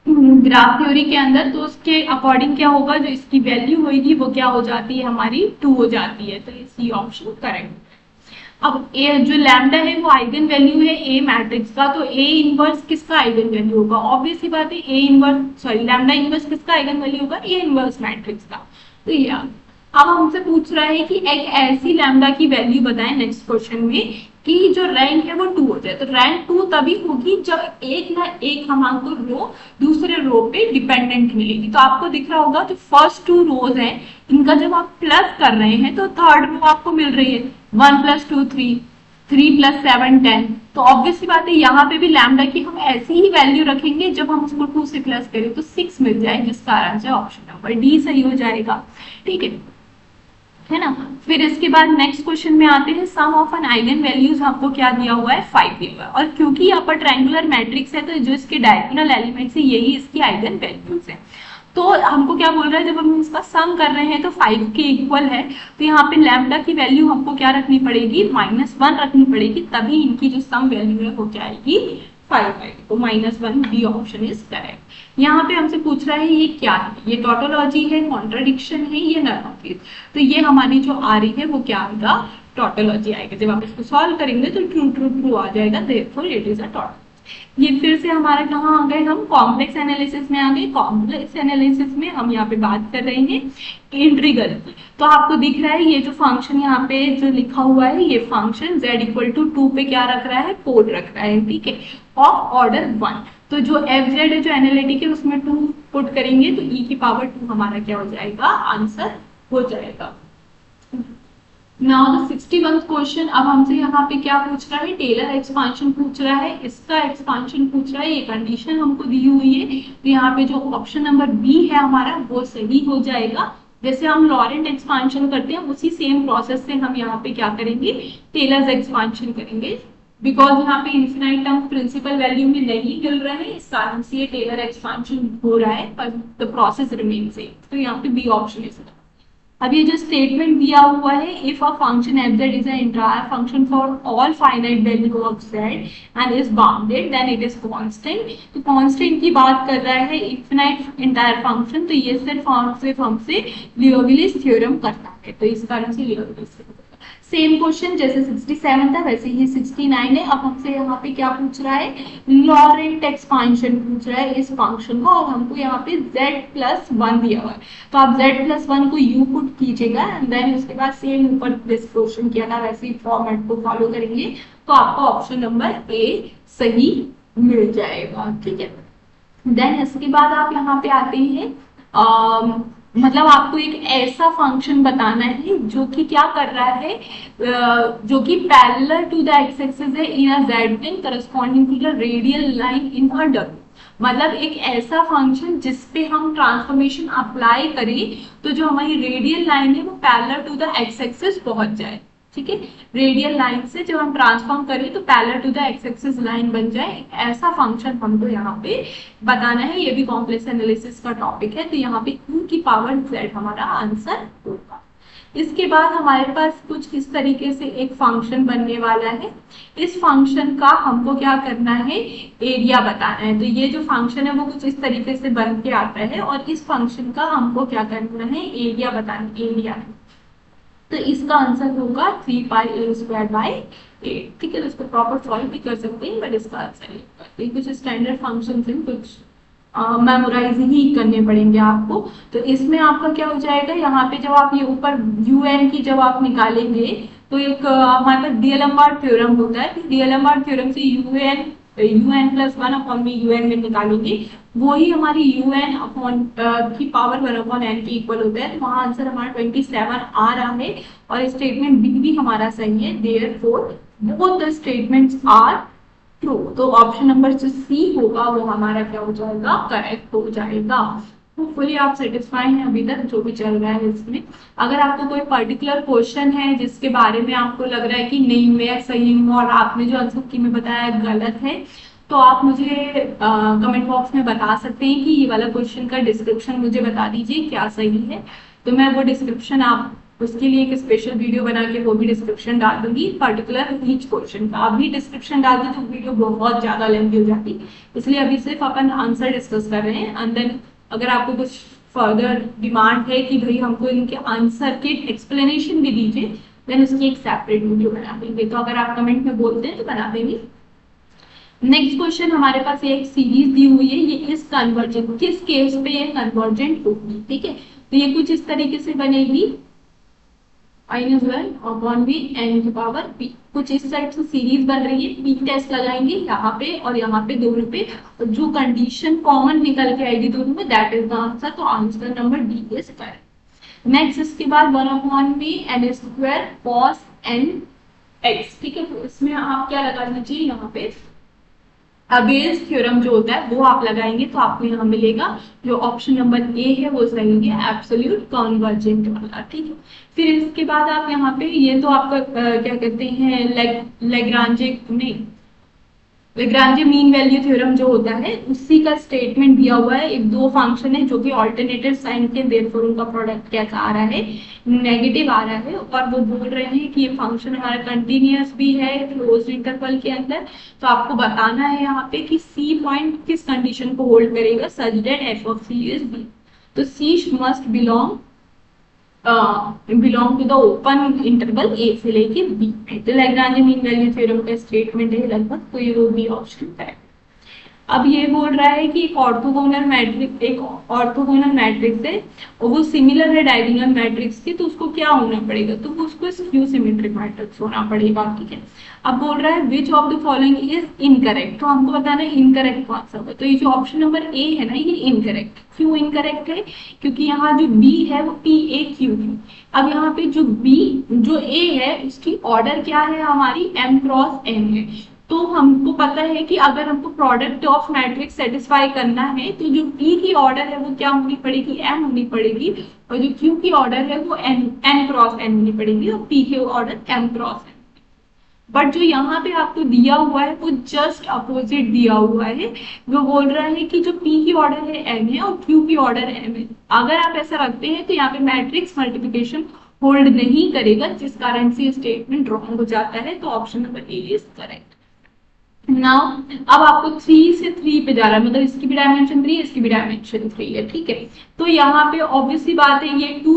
ग्राफ थ्योरी के अंदर, तो उसके अकॉर्डिंग क्या होगा, जो इसकी वैल्यू होगी वो क्या हो जाती है, हमारी 2 हो जाती है। तो सी ऑप्शन करेक्ट। अब ए जो लैम्डा है वो आइगन वैल्यू है ए मैट्रिक्स का, तो ए इनवर्स किसका आइगन वैल्यू होगा, ऑब्वियस ही बात है A inverse sorry lambda inverse किसका आइगन वैल्यू होगा, ए इनवर्स मैट्रिक्स का। तो ये अब हमसे पूछ रहा है कि एक ऐसी लैम्डा की वैल्यू बताएं नेक्स्ट क्वेश्चन में कि जो रैंक है वो 2 हो जाए। तो रैंक 2 तभी होगी जब एक ना एक हमको रो दूसरे रो पे डिपेंडेंट मिलेगी। तो आपको दिख रहा होगा जो फर्स्ट 2 रोज हैं इनका जब आप प्लस कर रहे हैं तो थर्ड रो आपको मिल रही है 1 + 2 3, 3 + 7 10। तो ऑब्वियस बात है यहाँ पे भी लैम्डा की हम ऐसी ही वैल्यू रखेंगे जब हम उसको 2 से प्लस करें तो 6 मिल जाए, जिस कारण से ऑप्शन नंबर डी सही हो जाएगा। ठीक है ना। फिर इसके बाद नेक्स्ट क्वेश्चन में आते हैं, सम ऑफ एन आइगन वैल्यूज हमको क्या दिया हुआ है 5 दिया हुआ है, और क्योंकि यहाँ पर ट्रायंगुलर मैट्रिक्स है तो जो इसके डायगोनल एलिमेंट्स है यही इसकी आइगन वैल्यूज है। तो हमको क्या बोल रहा है, जब हम इसका सम कर रहे हैं तो 5 के इक्वल है, तो यहाँ पे लैम्डा की वैल्यू हमको क्या रखनी पड़ेगी, -1 रखनी पड़ेगी, तभी इनकी जो सम वैल्यू है हो जाएगी 5 आएगी। तो -1 बी ऑप्शन इज करेक्ट। यहाँ पे हमसे पूछ रहा है ये क्या है, ये टोटोलॉजी है, कॉन्ट्रडिक्शन है, ये नल ऑफ दिस। तो ये हमारी जो आ रही है वो क्या आएगा, टोटोलॉजी आएगा। जब आप इसको सॉल्व करेंगे तो ट्रू ट्रू ट्रू आ जाएगा, therefore it is a tautology. ये फिर से हमारा कहाँ आ गए, हम कॉम्प्लेक्स एनालिसिस में आ गए। कॉम्प्लेक्स एनालिसिस में हम यहाँ पे बात कर रहे हैं इंटीग्रल की। तो आपको दिख रहा है ये जो फंक्शन यहाँ पे जो लिखा हुआ है, ये फंक्शन z इक्वल टू 2 पे क्या रख रहा है, 4 रख रहा है, ठीक है, ऑफ ऑर्डर 1। तो जो एफ जेड है जो एनालिटिक है उसमें 2 पुट करेंगे तो e की पावर 2 हमारा क्या हो जाएगा, आंसर हो जाएगा। नाउ द 61th क्वेश्चन, अब हमसे यहाँ पे क्या पूछ रहा है, टेलर एक्सपांशन पूछ रहा है, इसका एक्सपांशन पूछ रहा है, ये कंडीशन हमको दी हुई है। तो यहाँ पे जो ऑप्शन नंबर बी है हमारा वो सही हो जाएगा। जैसे हम लॉरेंट एक्सपांशन करते हैं उसी सेम प्रोसेस से हम यहाँ पे क्या करेंगे, टेलर्स एक्सपांशन करेंगे। बिकॉज यहाँ पे इंफिनाइट टर्म प्रिंसिपल वैल्यू में नहीं मिल रहे हैं, इस कारण से ये टेलर एक्सपांशन हो रहा है, पर द प्रोसेस रिमेन सेम। तो यहाँ पे बी ऑप्शन इज। अब ये जो स्टेटमेंट दिया हुआ है, if a function F Z is an entire function for all finite value of Z and is bounded then it is constant. तो कांस्टेंट की बात कर रहा है, इनफिनाइट एंटायर फंक्शन, तो ये सिर्फ हमसे लियोविलिस थ्योरम करता है, तो इस कारण से लियोविलिस थ्योरम। सेम क्वेश्चन जैसे 67 था वैसे ही 69 है। अब हमसे यहाँ पे क्या पूछ रहा है, लॉरेंट एक्सपांशन पूछ रहा है इस फंक्शन को, और हमको यहाँ पे z+1 दिया हुआ है। तो आप z+1 को u पुट कीजिएगा एंड देन उसके बाद सेम ऊपर दिस क्वेश्चन किया था वैसे ही फॉर्मेट को फॉलो करेंगे, तो आपको ऑप्शन नंबर ए सही मिल जाएगा, ठीक है। देन इसके बाद आप यहाँ पे आते हैं, मतलब आपको एक ऐसा फंक्शन बताना है जो कि क्या कर रहा है, जो कि parallel to the X axis है in a Z plane corresponding to the radial line in a W. मतलब एक ऐसा फंक्शन जिसपे हम ट्रांसफॉर्मेशन अप्लाई करें तो जो हमारी रेडियल लाइन है वो parallel to the X axis पहुंच जाए, ठीक है। रेडियल लाइन से जब हम ट्रांसफॉर्म करें तो parallel to the X axis line बन जाए, ऐसा फंक्शन हमको यहाँ पे बताना है। ये भी कॉम्प्लेक्स एनालिसिस का टॉपिक है, तो यहाँ पे e की पावर z हमारा आंसर होगा। इसके बाद हमारे पास कुछ इस तरीके से एक फंक्शन बनने वाला है। इस फंक्शन का हमको क्या करना है, एरिया बताना है। तो ये जो फंक्शन है वो कुछ इस तरीके से बन के आता है और इस फंक्शन का हमको क्या करना है, एरिया बताना है, एरिया। तो इसका आंसर होगा 3πa²/8, ठीक है। इसको प्रॉपर सॉल्व भी कर सकते हैं बट इसका आंसर ये कुछ स्टैंडर्ड फंक्शन हैं, कुछ मेमोराइज ही करने पड़ेंगे आपको। तो इसमें आपका क्या हो जाएगा, यहाँ पे जब आप ये ऊपर un की जब आप निकालेंगे तो एक हमारे पास डीएलएमआर थ्योरम होता है। डीएलएमआर थ्योरम से un+1/v un में निकालेंगे, वो ही हमारी un अपॉन की पावर 1/n के इक्वल होता है। तो वहाँ आंसर हमारा 27 आ रहा है और स्टेटमेंट बी भी हमारा सही है, therefore both the statements are true. तो ऑप्शन नंबर जो सी होगा वो हमारा क्या हो जाएगा, करेक्ट हो जाएगा। होपफुली आप सेटिस्फाई हैं अभी तक जो भी चल रहा है इसमें। अगर आपको कोई पर्टिकुलर क्वेश्चन है जिसके बारे में आपको लग रहा है कि नहीं मैं सही हूँ और आपने जो आंसर की मैं बताया गलत है, तो आप मुझे कमेंट बॉक्स में बता सकते हैं कि ये वाला क्वेश्चन का डिस्क्रिप्शन मुझे बता दीजिए क्या सही है। तो मैं वो डिस्क्रिप्शन आप उसके लिए एक स्पेशल वीडियो बना के वो भी डिस्क्रिप्शन डाल दूंगी पर्टिकुलर ईच क्वेश्चन का। अभी डिस्क्रिप्शन डाल दी तो वीडियो बहुत ज्यादा लेंथी हो जाती, इसलिए अभी सिर्फ अपन आंसर डिस्कस कर रहे हैं। एंड देन अगर आपको कुछ फर्दर डिमांड है कि भाई हमको इनके आंसर के एक्सप्लेनेशन भी दीजिए, देन उसकी एक सेपरेट वीडियो बना देंगे। तो अगर आप कमेंट में बोलते हैं तो बना देंगे। नेक्स्ट क्वेश्चन हमारे पास एक सीरीज दी हुई है, ये इस कन्वर्जेंट किस केस पे ये कन्वर्जेंट होगी, ठीक है। तो ये कुछ इस तरीके से बनेगी, -1/v(n)p। कुछ इस साइड से सीरीज बन रही है, p टेस्ट लगाएंगे यहाँ पे और यहाँ पे दोनों पे, जो कंडीशन कॉमन निकल के आएगी दोनों में दैट इज द आंसर। तो answer number D is correct. Next इसके बाद 1/n² cos nx, ठीक है। तो इसमें आप क्या लगा लीजिए, यहाँ पे अबेल्स थ्योरम जो होता है वो आप लगाएंगे तो आपको यहाँ मिलेगा जो ऑप्शन नंबर ए है वो सही है, एब्सोल्यूट कन्वर्जेंट वाला, ठीक है। फिर इसके बाद आप यहाँ पे ये तो आपका क्या कहते हैं लेग्रांजे नहीं लैग्रांज मीन वैल्यू थ्योरम जो होता है उसी का स्टेटमेंट दिया हुआ है। एक दो फंक्शन है जो कि ऑल्टरनेटिव साइन के, देयरफॉर उनका प्रोडक्ट कैसा आ रहा है, नेगेटिव आ रहा है, और वो बोल रहे हैं कि ये फंक्शन हमारा कंटिन्यूअस भी है क्लोज्ड इंटरवल के अंदर। तो आपको बताना है यहाँ पे कि सी पॉइंट किस कंडीशन को होल्ड करेगा, such that F of C is B. तो C must belong to the open interval A से लेके बी। तो लैग्रांज मीन वैल्यू थ्योरम का स्टेटमेंट है लगभग, तो ये वो बी ऑप्शन है। अब ये बोल रहा है कि एक ऑर्थोगोनल मैट्रिक्स है और वो सिमिलर है डायगोनल मैट्रिक्स की, तो उसको क्या होना पड़ेगा, तो उसको स्क्यू सिमेट्रिक मैट्रिक्स होना पड़ेगा, ठीक है। अब बोल रहा है which of the following is incorrect, तो हमको बताना है इनकरेक्ट कौन सा होगा। तो ये जो ऑप्शन नंबर ए है ना, ये इनकरेक्ट। क्यों इनकरेक्ट है, क्योंकि यहाँ जो बी है वो पी ए क्यू है। अब यहाँ पे जो ए है उसकी ऑर्डर क्या है, हमारी एम क्रॉस एन है। तो हमको पता है कि अगर हमको प्रोडक्ट ऑफ मैट्रिक्स सेटिस्फाई करना है तो जो पी की ऑर्डर है वो क्या होनी पड़ेगी, एम होनी पड़ेगी, और जो क्यू की ऑर्डर है वो एन क्रॉस एन होनी पड़ेगी, और पी की order M cross N. But जो यहाँ पे आपको दिया हुआ है वो जस्ट अपोजिट दिया हुआ है। वो बोल रहा है कि जो पी की ऑर्डर है एम है और क्यू की ऑर्डर एम है। अगर आप ऐसा रखते हैं तो यहाँ पे मैट्रिक्स मल्टीप्लिकेशन होल्ड नहीं करेगा, जिस कारण से स्टेटमेंट रॉन्ग हो जाता है। तो option number A is correct. Now अब आपको 3 से 3 पे जा रहा है, मतलब इसकी भी डायमेंशन 3 है, इसकी भी डायमेंशन 3 है, ठीक है। तो यहाँ पे ऑब्वियसली बात है, ये 2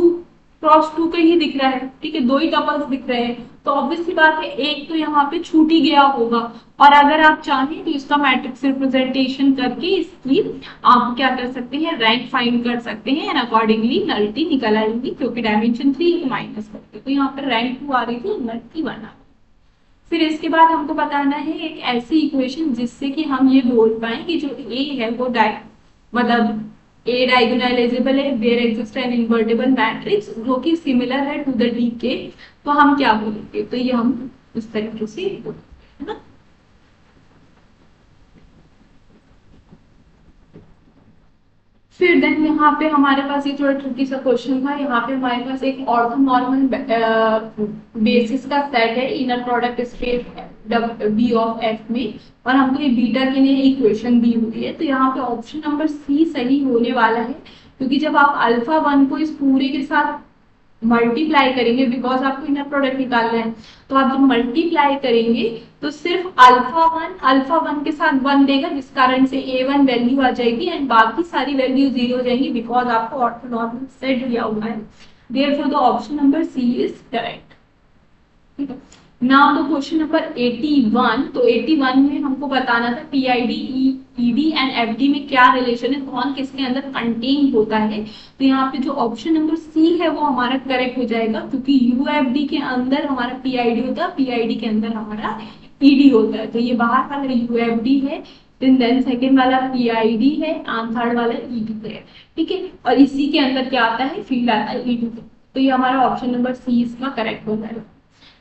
क्रॉस 2 का ही दिख रहा है, ठीक है, दो ही टपल्स दिख रहे हैं, तो ऑब्वियसली बात है एक तो यहाँ पे छूट ही गया होगा। और अगर आप चाहें तो इसका मैट्रिक्स रिप्रेजेंटेशन करके इसकी आप क्या कर सकते हैं, रैंक फाइंड कर सकते हैं, एंड अकॉर्डिंगली नलिटी निकल आएंगी, क्योंकि डायमेंशन 3 को माइनस करके। तो यहाँ पर रैंक 2 आ रही थी, नलिटी 1 आ। फिर इसके बाद हमको बताना है एक ऐसी इक्वेशन जिससे कि हम ये बोल पाए कि जो ए है वो मतलब ए डायगोनलाइजेबल है, there exist an invertible matrix जो कि सिमिलर है टू द डी के। तो हम क्या बोलेंगे, तो ये हम इस तरीके से बोलेंगे, है ना। फिर देन यहाँ पे हमारे पास ये थोड़ा ट्रिकी सा क्वेश्चन था। यहाँ पे हमारे पास एक ऑर्थोनॉर्मल बेसिस का सेट है, inner product space B of F में, और हमको ये बीटा के लिए इक्वेशन दी हुई है। तो यहाँ पे ऑप्शन नंबर सी सही होने वाला है, क्योंकि जब आप अल्फा 1 को इस पूरे के साथ मल्टीप्लाई करेंगे, बिकॉज आपको इनर प्रोडक्ट निकालना है, तो आप जब मल्टीप्लाई करेंगे तो सिर्फ अल्फा वन के साथ 1 देगा, जिस कारण से A1 वैल्यू आ जाएगी एंड बाकी सारी वैल्यू 0 हो जाएंगी, बिकॉज आपको ऑर्थोनॉर्मल सेट दिया हुआ है। Therefore the option number C is correct, ठीक है। Now the question number 81। तो 81 में हमको बताना था पीआईडी, ईडी एंड एफडी में क्या रिलेशन है, कौन किसके अंदर कंटेन होता है। तो यहाँ पे जो ऑप्शन नंबर सी है वो हमारा करेक्ट हो जाएगा, क्योंकि यूएफडी के अंदर हमारा पीआईडी होता है, पीआईडी के अंदर हमारा ईडी होता है। तो ये बाहर वाला यूएफडी है, देन सेकेंड वाला पीआईडी है, एंड थर्ड वाला ईडी है, ठीक है। और इसी के अंदर क्या आता है, फील्ड आता है ईडी। तो ये हमारा ऑप्शन नंबर सी इसका करेक्ट हो जाएगा।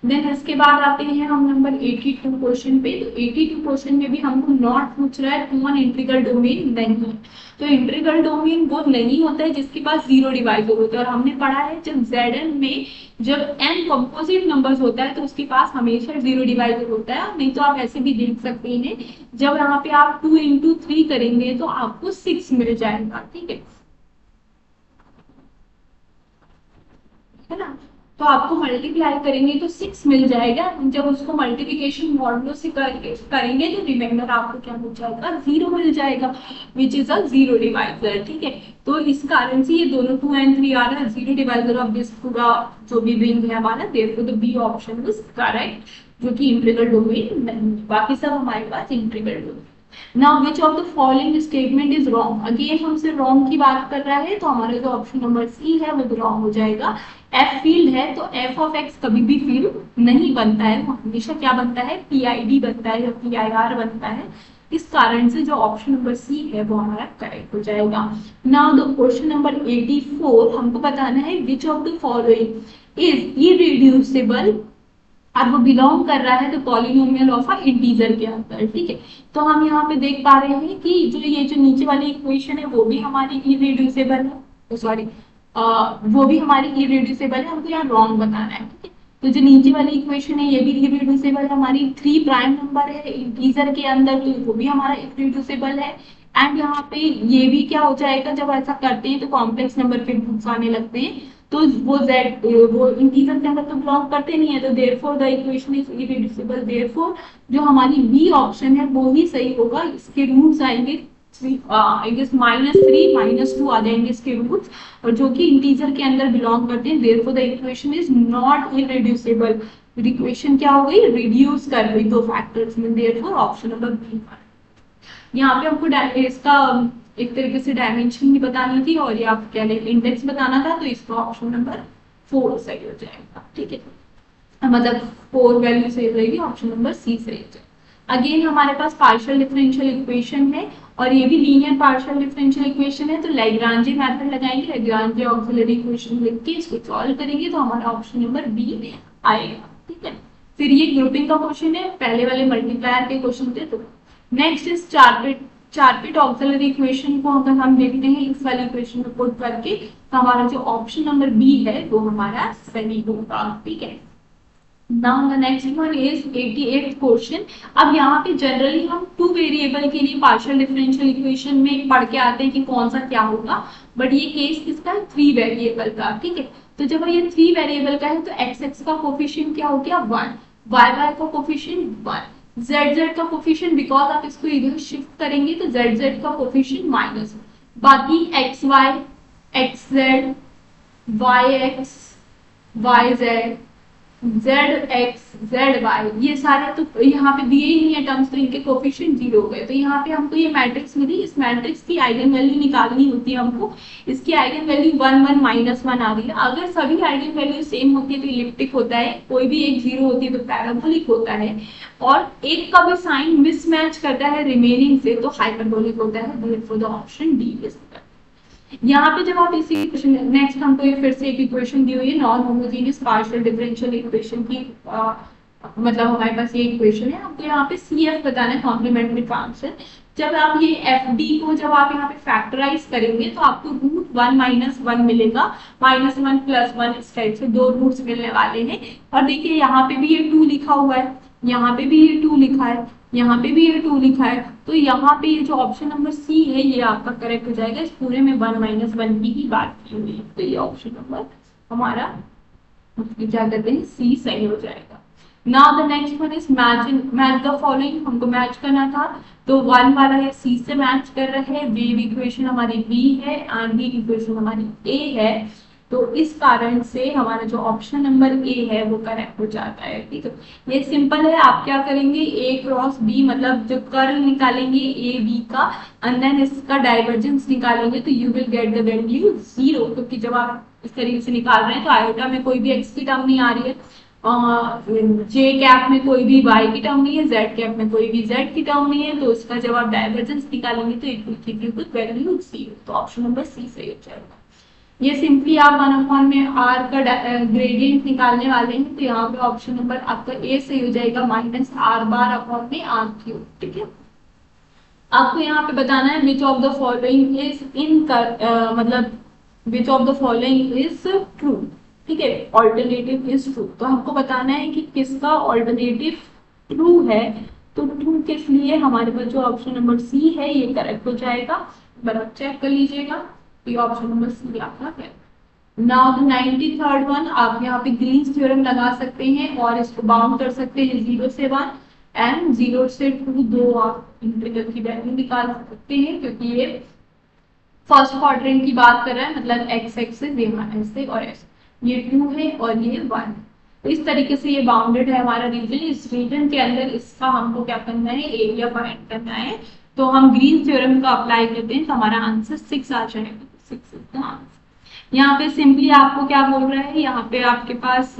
देन इसके बाद आते हैं हम नंबर 82 क्वेश्चन पे। तो 82 क्वेश्चन में भी हमको नॉट पूछ रहा है कौन इंटीग्रल डोमेन नहीं है। तो इंटीग्रल डोमेन वो नहीं होता है जिसके पास 0 डिवाइजर होता है, और हमने पढ़ा है जब Zn में जब n कंपोजिट नंबर्स होता है तो उसके पास हमेशा 0 डिवाइजर होता है। नहीं तो आप ऐसे भी देख सकते हैं, जब यहाँ पे आप 2 into 3 करेंगे तो आपको 6 मिल जाएगा, ठीक है ना। तो आपको मल्टीप्लाई करेंगे तो 6 मिल जाएगा, जब उसको मल्टीप्लिकेशन मॉडुलो से करेंगे तो रिमाइंडर आपको क्या मिल जाएगा, 0 मिल जाएगा, विच इज अ 0 डिवाइजर, ठीक है। तो इस कारण से ये दोनों 2 and 3 आ रहा है, 0 डिवाइजर ऑफ दिस पूरा जो भी रिंग है हमारा। Therefore the B option is correct, जो कि इंटीग्रल डोमेन नहीं, बाकी सब हमारे पास integral domain. Now which of the following statement is wrong? Again हमसे wrong की बात कर रहा है, तो हमारा जो ऑप्शन नंबर सी है वो wrong हो जाएगा। F फील्ड है तो f ऑफ x कभी भी फील्ड नहीं बनता है, वो हमेशा क्या बनता है, PID बनता है या PIR बनता है। इस कारण से जो ऑप्शन नंबर सी है वो हमारा करेक्ट हो जाएगा। नाउ द क्वेश्चन नंबर 84 हमको बताना है which of the following is irreducible, और वो बिलोंग कर रहा है तो पॉलिनोमियल ऑफ अ इंटीजर के अंदर, ठीक है। तो हम यहाँ पे देख पा रहे हैं कि जो ये जो नीचे वाली इक्वेशन है वो भी हमारी इरेड्यूसेबल है, सॉरी वो भी हमारी इरेड्यूसेबल है, हमको यहाँ रॉन्ग बताना है, ठीक है। तो जो नीचे वाली इक्वेशन है ये भी इररिड्यूसिबल हमारी 3 प्राइम नंबर है इंटीजर के अंदर, तो वो भी हमारा इररिड्यूसिबल है। एंड यहाँ पे ये भी क्या हो जाएगा, जब ऐसा करते हैं तो कॉम्प्लेक्स नंबर के रूट्स आने लगते हैं, तो वो जेड वो इंटीजर के अंदर तो बिलोंग करते नहीं है, तो therefore the equation is irreducible. Therefore जो हमारी बी ऑप्शन है वो ही सही होगा। इसके रूट्स आएंगे आई गेस -3 -2 आ जाएंगे इसके रूट्स, और जो कि इंटीजर के अंदर बिलोंग करते हैं। Therefore the equation is not irreducible. Equation क्या हो गई, रिड्यूस कर गई दो फैक्टर्स में। Therefore option number B. यहाँ पे हमको इसका एक तरीके से डायमेंशन भी बतानी थी और ये आप क्या इंडेक्स बताना था, तो इसका ऑप्शन नंबर 4 सही हो जाएगा। ठीक है, मतलब 4 वैल्यू सही हो जाएगी, ऑप्शन नंबर सी सही हो जाएगा। अगेन हमारे पास पार्शियल डिफरेंशियल इक्वेशन है और ये भी लीनियर पार्शियल डिफरेंशियल इक्वेशन है, तो लैग्रांजे मेथड लगाएंगे, लैग्रांजे ऑक्सिलरी इक्वेशन लिख के इसको सॉल्व करेंगे तो हमारा ऑप्शन नंबर बी आएगा। ठीक है, फिर ये ग्रुपिंग का क्वेश्चन है, पहले वाले मल्टीप्लायर के क्वेश्चन थे। तो next is Charpit auxiliary equation को अगर हम देखते हैं इस वाली इक्वेशन में पुट करके, तो हमारा जो ऑप्शन नंबर बी है वो हमारा सही होगा। ठीक है, now the next one is 88th question. अब यहाँ पे जनरली हम 2 वेरिएबल के लिए पार्शियल डिफरेंशियल इक्वेशन में पढ़ के आते हैं कि कौन सा क्या होगा, बट ये केस किसका है, 3 वेरिएबल का। ठीक है, तो जब ये 3 वेरिएबल का है तो एक्स एक्स का कोफिशिएंट क्या हो गया 1, वाई वाई का कोफिशिएंट 1, जेड जेड का कोफिशिएंट बिकॉज आप इसको इधर शिफ्ट करेंगे तो जेड जेड का कोफिशिएंट माइनस, बाकी X Y, X Z, Y X, Y Z, Z X, Z Y, ये सारे तो यहाँ पे दिए ही नहीं है टर्म्स, तो इनके कोफिशिएंट 0 हो गए। तो यहाँ पे हमको ये मैट्रिक्स मिली, इस मैट्रिक्स की आइगन वैल्यू निकालनी होती है हमको। इसकी आइगन वैल्यू 1 1 -1 आ रही है। अगर सभी आइगन वैल्यू सेम होती है तो इलिप्टिक होता है, कोई भी एक 0 होती है तो पैराबोलिक होता है, और एक का भी साइन मिसमैच करता है रिमेनिंग से तो हाइपरबोलिक होता है। Therefore the option D is correct. यहाँ पे जब आप इसी नेक्स्ट हमको एक फिर से एक इक्वेशन दी हुई है non homogeneous partial differential equation की, मतलब हमारे पास ये इक्वेशन है। आपको यहाँ पे CF बताना है, कॉम्प्लीमेंट्री फंक्शन। जब आप ये FD को जब आप यहाँ पे फैक्टराइज करेंगे तो आपको रूट 1 -1 मिलेगा, -1 +1 इस टाइप से 2 रूट्स मिलने वाले हैं। और देखिए यहाँ पे भी ये 2 लिखा हुआ है, यहाँ पे भी ये 2 लिखा है, यहाँ पे भी ये 2 लिखा है, तो यहाँ पे ये जो ऑप्शन नंबर सी है ये आपका करेक्ट हो जाएगा। इस पूरे में 1 -1 की ही बात की हुई है, तो ये ऑप्शन नंबर हमारा क्या कहते हैं सी सही हो जाएगा। Now the next one is match the following, हमको मैच करना था तो 1 वाला है सी से मैच कर रहे हैं, वेव इक्वेशन हमारी बी है एंड बी इक्वेशन हमारी ए है, तो इस कारण से हमारा जो ऑप्शन नंबर ए है वो करेक्ट हो जाता है। ठीक है, ये सिंपल है। आप क्या करेंगे, ए क्रॉस बी मतलब जो कर्ल निकालेंगे ए बी का एंड देन इसका डाइवर्जेंस निकालेंगे तो you will get the value 0, क्योंकि जब आप इस तरीके से निकाल रहे हैं तो आयोटा में कोई भी एक्स की टर्म नहीं आ रही है, जे कैप में कोई भी वाई की टर्म नहीं है, जेड कैप में कोई भी जेड की टर्म नहीं है, तो उसका जब आप डाइवर्जेंस निकालेंगे तो it will give you the value 0, तो ऑप्शन नंबर सी सही हो जाएगा। ये सिंपली आप 1/, में आर का ग्रेडियंट निकालने वाले हैं, तो यहाँ पे ऑप्शन नंबर आपका ए सही हो जाएगा, -r⁻/ में r3। ठीक है, आपको यहाँ पे बताना है which of the following is मतलब which of the following is true. ठीक है, ऑल्टरनेटिव इज ट्रू, तो हमको बताना है कि किसका ऑल्टरनेटिव ट्रू है। तो ट्रू किस लिए, हमारे पास जो ऑप्शन नंबर सी है ये करेक्ट हो जाएगा। बराबर चेक कर लीजिएगा, ये ऑप्शन नंबर सी आपका है। नाउ द 93rd वन, आप यहाँ पे ग्रीन्स थ्योरम लगा सकते हैं और इसको बाउंड कर सकते हैं 0 से 1 एंड 0 से 2, 2 आप इंटीग्रल की वैल्यू निकाल सकते हैं, क्योंकि ये फर्स्ट क्वाड्रेंट की बात कर रहा है, मतलब एक्स एक्सिस ऐसे और ऐसे, ये 2 है और ये 1। तो इस तरीके से ये बाउंडेड है हमारा रीजन। इस रीजन के अंदर इसका हमको क्या करना है, एरिया फाइंड करना है। तो हम ग्रीन थ्योरम का अप्लाई करते हैं तो हमारा आंसर 6 आ जाएगा। 6 इज द आंसर। यहाँ पे सिंपली आपको क्या बोल रहा है, यहाँ पे आपके पास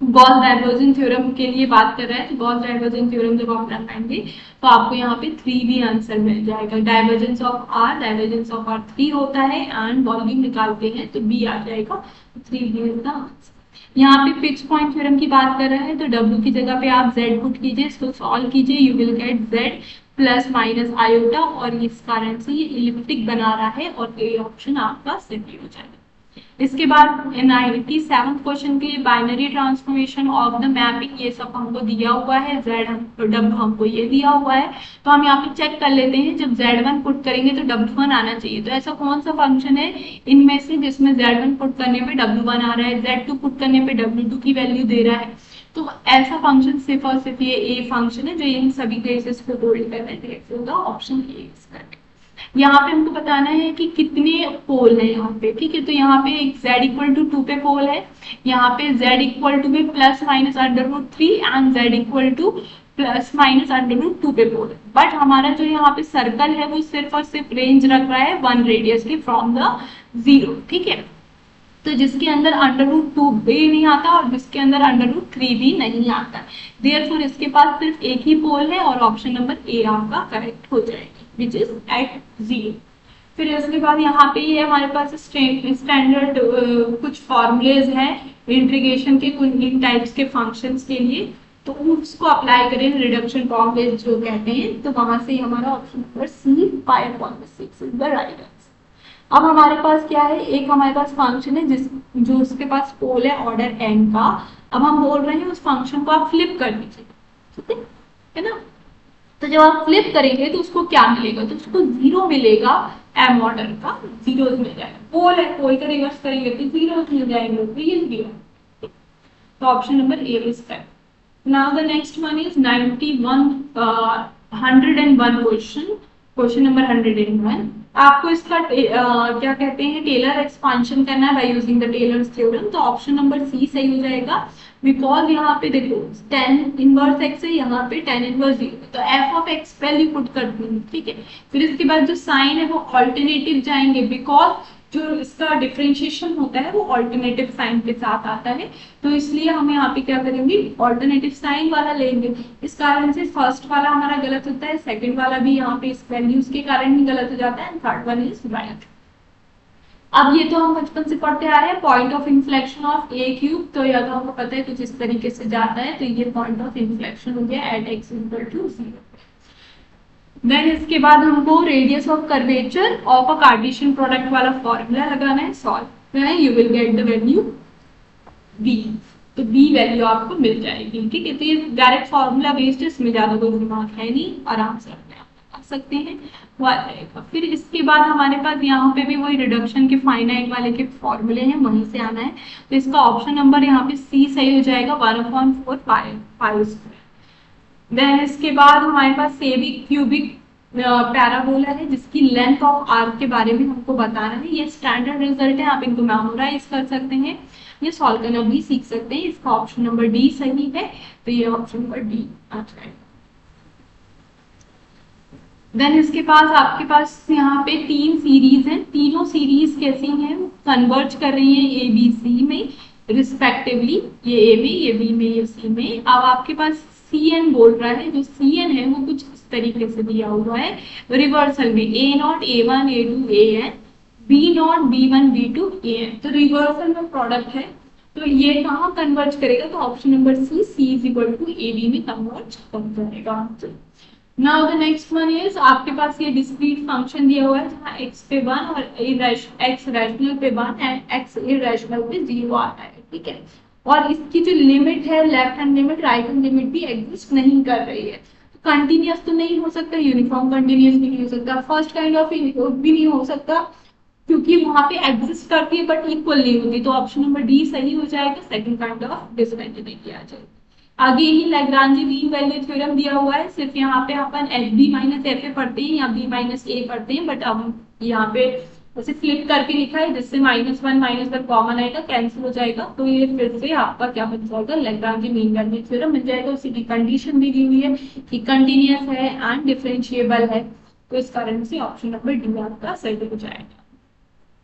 गॉस डाइवर्जेंस थ्योरम के लिए बात कर रहा है, तो गॉस डाइवर्जेंस थ्योरम जब आप लगाएंगे तो आपको यहाँ पे 3 भी आंसर मिल जाएगा। डाइवर्जेंस ऑफ आर 3 होता है एंड वॉल्यूम निकालते हैं तो बी आ जाएगा, 3 भी इज द आंसर। यहाँ पे फिक्स पॉइंट थ्योरम की बात कर रहा है, तो W की जगह पे आप Z पुट कीजिए, इसको सॉल्व कीजिए, you will gate Z ± iota, और इस कारण से ये इलिप्टिक बना रहा है और ए ऑप्शन आपका सही हो जाएगा। इसके बाद 97 क्वेश्चन के लिए binary transformation of the mapping, ये सब हमको दिया हुआ है, जेड डब्ल्यू हमको ये दिया हुआ है। तो हम यहाँ पे चेक कर लेते हैं, जब Z1 पुट करेंगे तो W1 आना चाहिए। तो ऐसा कौन सा फंक्शन है इनमें से जिसमें Z1 पुट करने पे W1 आ रहा है, Z2 पुट करने पे W2 की वैल्यू दे रहा है। तो ऐसा फंक्शन सिर्फ और सिर्फ ये ए फंक्शन है जो इन सभी केसेस को होल्ड कर रहे हैं। Option A is correct. यहाँ पे हमको बताना है कि कितने पोल है यहाँ पे, ठीक है। तो यहाँ पे एक z इक्वल टू 2 पे पोल है, यहाँ पे z इक्वल टू पे plus minus √3 and z equal two plus minus √2 पे पोल है। बट हमारा जो यहाँ पे सर्कल है वो सिर्फ और सिर्फ रेंज रख रहा है 1 रेडियस के फ्रॉम द 0, ठीक है। तो जिसके अंदर √2 भी नहीं आता और जिसके अंदर √3 भी नहीं आता, देयरफॉर इसके पास सिर्फ एक ही पोल है और ऑप्शन नंबर ए आपका करेक्ट हो जाएगा, विच इज एट 0। फिर इसके बाद यहाँ पे ये हमारे पास स्टैंडर्ड कुछ फॉर्मूलेज हैं इंटीग्रेशन के कुछ इन टाइप्स के फंक्शंस के लिए, तो उसको अप्लाई करें रिडक्शन फॉर्मूलेज जो कहते हैं। तो वहां से हमारा option number C 5/6 is the right answer. अब हमारे पास क्या है, एक हमारे पास फंक्शन है जो उसके पास पोल है ऑर्डर n का। अब हम बोल रहे हैं उस फंक्शन को आप फ्लिप कर दीजिए, ठीक है ना। तो जब आप फ्लिप करेंगे तो उसको क्या मिलेगा, तो उसको 0 मिलेगा, m ऑर्डर का 0 मिल जाएगा। पोल है, पोल का रिवर्स करेंगे तो 0 मिल जाएंगे, तो ये 0। तो option number A is correct. Now the next one is 101 question number 101। आपको इसका क्या कहते हैं टेलर एक्सपांशन करना है by using the Taylor's theorem. तो ऑप्शन नंबर सी सही हो जाएगा, बिकॉज यहाँ पे देखो tan इनवर्स x है, यहाँ पे tan इनवर्स 0, तो f of x value put कर दूंगी, ठीक है। फिर इसके बाद जो साइन है वो ऑल्टरनेटिव जाएंगे, बिकॉज जो इसका डिफरेंशिएशन होता है वो ऑल्टरनेटिव साइन के साथ आता है, तो इसलिए हम यहाँ पे क्या करेंगे ऑल्टरनेटिव साइन वाला लेंगे। इस कारण से फर्स्ट वाला हमारा गलत होता है, सेकंड वाला भी यहाँ पे इस वैल्यूज के कारण ही गलत हो जाता है, and third one is right. अब ये तो हम बचपन से पढ़ते आ रहे हैं, point of inflection of A cube, तो यह तो हमको पता है कुछ इस तरीके से जाता है, तो ये पॉइंट ऑफ इन्फ्लेक्शन हो गया at x equal to 0। Then इसके बाद हमको radius of curvature of a Cartesian product वाला फॉर्मूला लगाना है, solve you will get the value b। तो b वैल्यू आपको मिल जाएगी, ठीक है। तो ये डायरेक्ट फॉर्मूला बेस्ड है, इसमें ज्यादा कोई दिमाग है नहीं, आराम से अपने आप कर सकते हैं, वो आ जाएगा। फिर इसके बाद हमारे पास यहाँ पे भी वही रिडक्शन के फाइनाइट वाले के फॉर्मूले हैं, वहीं से आना है। तो इसका ऑप्शन नंबर यहाँ पे सी सही हो जाएगा, 1/4 पाई। देन इसके बाद हमारे पास सेबिक क्यूबिक पैराबोला है जिसकी लेंथ ऑफ आर्क के बारे में हमको बताना है। ये स्टैंडर्ड रिजल्ट है, आप इनको मेमोराइज कर सकते हैं, ये सॉल्व करना भी सीख सकते हैं। इसका ऑप्शन नंबर डी सही है, तो ये ऑप्शन नंबर डी आ जाएगा। देन इसके पास आपके पास यहाँ पे 3 सीरीज हैं, तीनों सीरीज कैसी हैं, कन्वर्ज कर रही हैं ए बी सी में रिस्पेक्टिवली, ये ए में, ये बी में, ये सी में। अब आपके पास सी एन बोल रहा है, जो सी एन है वो कुछ इस तरीके से दिया हुआ है रिवर्सल में, A0 A1 A2 AN, B0 B1 B2 AN। तो रिवर्सल में प्रोडक्ट है, तो ये कहाँ कन्वर्ज करेगा, तो option number C C is equal to AB में कन्वर्ज करेगा। Now the next one is आपके पास ये डिस्क्रीट फंक्शन दिया हुआ है जहाँ x पे 1 और x रैशनल पे 1 एंड x इरेशनल पे 0 आता है, ठीक है। और इसकी जो लिमिट है left hand limit right hand limit भी एग्जिस्ट नहीं कर रही है, तो कंटिन्यूअस तो नहीं हो सकता, यूनिफॉर्म कंटिन्यूअस भी नहीं हो सकता, फर्स्ट काइंड ऑफ भी नहीं हो सकता, क्योंकि वहां पे एग्जिस्ट करती है बट इक्वल नहीं होती। तो ऑप्शन नंबर डी सही हो जाएगा, सेकंड काइंड ऑफ डिसकंटिन्यूटी आ जाएगी। आगे ही लैग्रांजी मीन वैल्यू थ्योरम दिया हुआ है, सिर्फ यहाँ पे अपन F B minus F A पढ़ते हैं या बी माइनस ए पढ़ते हैं, बट अब यहाँ पे उसे फ्लिप करके लिखा है जिससे -1 -1 कॉमन आएगा, कैंसिल हो जाएगा। तो ये फिर से आपका क्या बन जाएगा, लैग्रांजी मीन वैल्यू थ्योरम मिल जाएगा। उसी की कंडीशन दी हुई है कि कंटिन्यूअस है एंड डिफरेंशिएबल है, तो इस कारण से ऑप्शन नंबर डी आपका सही हो जाएगा,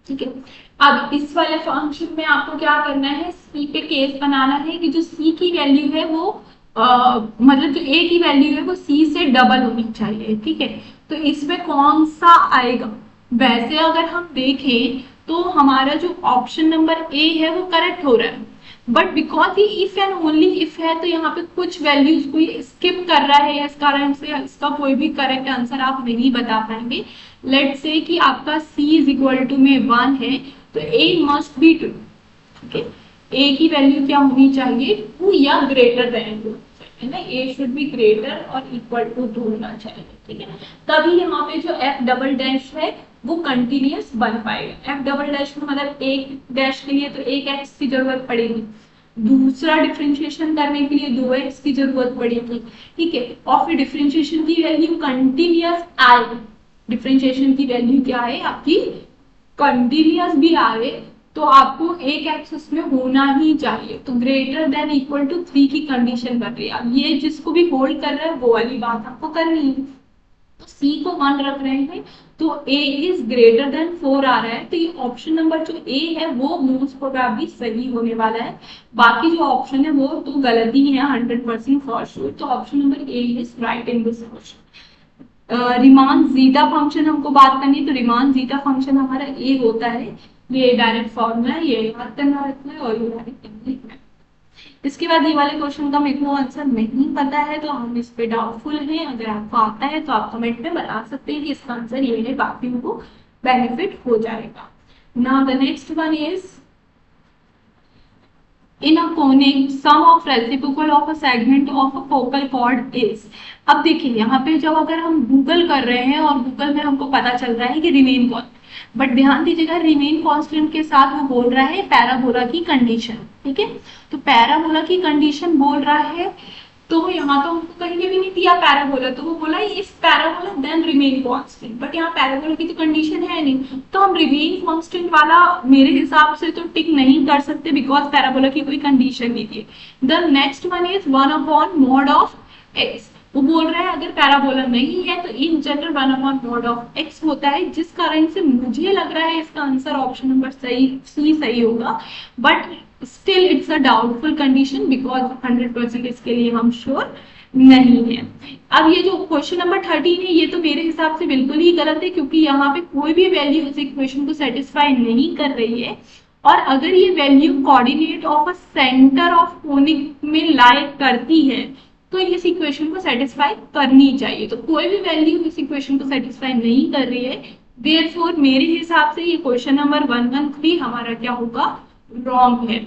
ठीक है। अब इस वाले फंक्शन में आपको क्या करना है, सी पे केस बनाना है कि जो सी की वैल्यू है वो मतलब जो ए की वैल्यू है वो सी से डबल होनी चाहिए, ठीक है। तो इसमें कौन सा आएगा, वैसे अगर हम देखें तो हमारा जो ऑप्शन नंबर ए है वो करेक्ट हो रहा है, बट बिकॉज ये इफ एंड ओनली इफ है तो यहाँ पे कुछ वैल्यूज को ये स्किप कर रहा है, इस कारण से इसका कोई भी करेक्ट आंसर आप नहीं बता पाएंगे। लेट्स से कि आपका c इज इक्वल टू में 1 है, तो ए मस्ट बी ट्रू। ओके, ए की वैल्यू क्या होनी चाहिए, 2 या ग्रेटर देन 2 है ना, ए शुड बी ग्रेटर और इक्वल टू 2 होना चाहिए। ठीक है, तभी यहाँ पे जो एफ डबल डैश है वो कंटिन्यूअस बन पाएगा। एफ डबल डैश में मतलब एक डैश के लिए तो एक एक्स की जरूरत पड़ेगी, दूसरा डिफरेंशिएशन करने के लिए 2x की जरूरत पड़ेगी। ठीक है, और फिर डिफरेंशिएशन की वैल्यू कंटिन्यूअस आए, डिफरेंशिएशन की वैल्यू क्या है आपकी कंटिन्यूअस भी आए तो आपको एक एक्सिस में होना ही चाहिए। तो ग्रेटर देन इक्वल टू 3 की कंडीशन बन रही है। अब ये जिसको भी होल्ड कर रहा है वो वाली बात आपको करनी है। तो सी को 1 रख रहे हैं तो a इज ग्रेटर देन 4 आ रहा है, तो ये ऑप्शन नंबर जो a है वो मोस्ट प्रोबेबली सही होने वाला है। बाकी जो ऑप्शन है वो तो गलत ही है 100% फॉर श्योर। तो option number a is right in this question. Riemann zeta function हमको बात करनी है, तो रिमान जीटा फंक्शन हमारा a होता है, ये डायरेक्ट फॉर्मूला है, ये याद करना रखना है और ये डायरेक्ट लिखना है। इसके बाद ये वाले क्वेश्चन का मेरे को आंसर नहीं पता है तो हम इस पे डाउटफुल हैं। अगर आपको आता है तो आप कमेंट में बता सकते हैं कि इसका आंसर ये है, बाकियों को बेनिफिट हो जाएगा। Now the next one is in a conic sum of reciprocal of a segment of a focal chord is. अब देखिए यहाँ पे जब अगर हम गूगल कर रहे हैं और गूगल में हमको पता चल रहा है कि रिमेन कॉन्स्टेंट, बट ध्यान दीजिएगा रिमेन कांस्टेंट के साथ वो बोल रहा है पैराबोला की कंडीशन। ठीक है, तो पैराबोला की कंडीशन बोल रहा है तो यहाँ तो हमको कहीं भी नहीं दिया पैराबोला, तो वो बोला इस parabola then remain constant, but यहाँ पैराबोला की तो कंडीशन है नहीं, तो हम रिमेन कांस्टेंट वाला मेरे हिसाब से तो टिक नहीं कर सकते बिकॉज पैराबोला की कोई कंडीशन नहीं थी। The next one is 1/mod of x। वो बोल रहा है अगर पैराबोला नहीं है तो in general 1/mod of x होता है, जिस कारण से मुझे लग रहा है इसका आंसर ऑप्शन नंबर सही होगा, but still it's a doubtful condition because 100% इसके लिए हम श्योर नहीं है। अब ये जो क्वेश्चन नंबर 13 है ये तो मेरे हिसाब से बिल्कुल ही गलत है, क्योंकि यहाँ पे कोई भी वैल्यू इस इक्वेशन को सेटिस्फाई नहीं कर रही है, और अगर ये value coordinate of a centre of conic में लाई करती है तो इस इक्वेशन को सेटिस्फाई करनी चाहिए। तो कोई भी वैल्यू इस इक्वेशन को सेटिस्फाई नहीं कर रही है, देयरफॉर मेरे हिसाब से ये क्वेश्चन नंबर 113 हमारा क्या होगा, रॉन्ग है,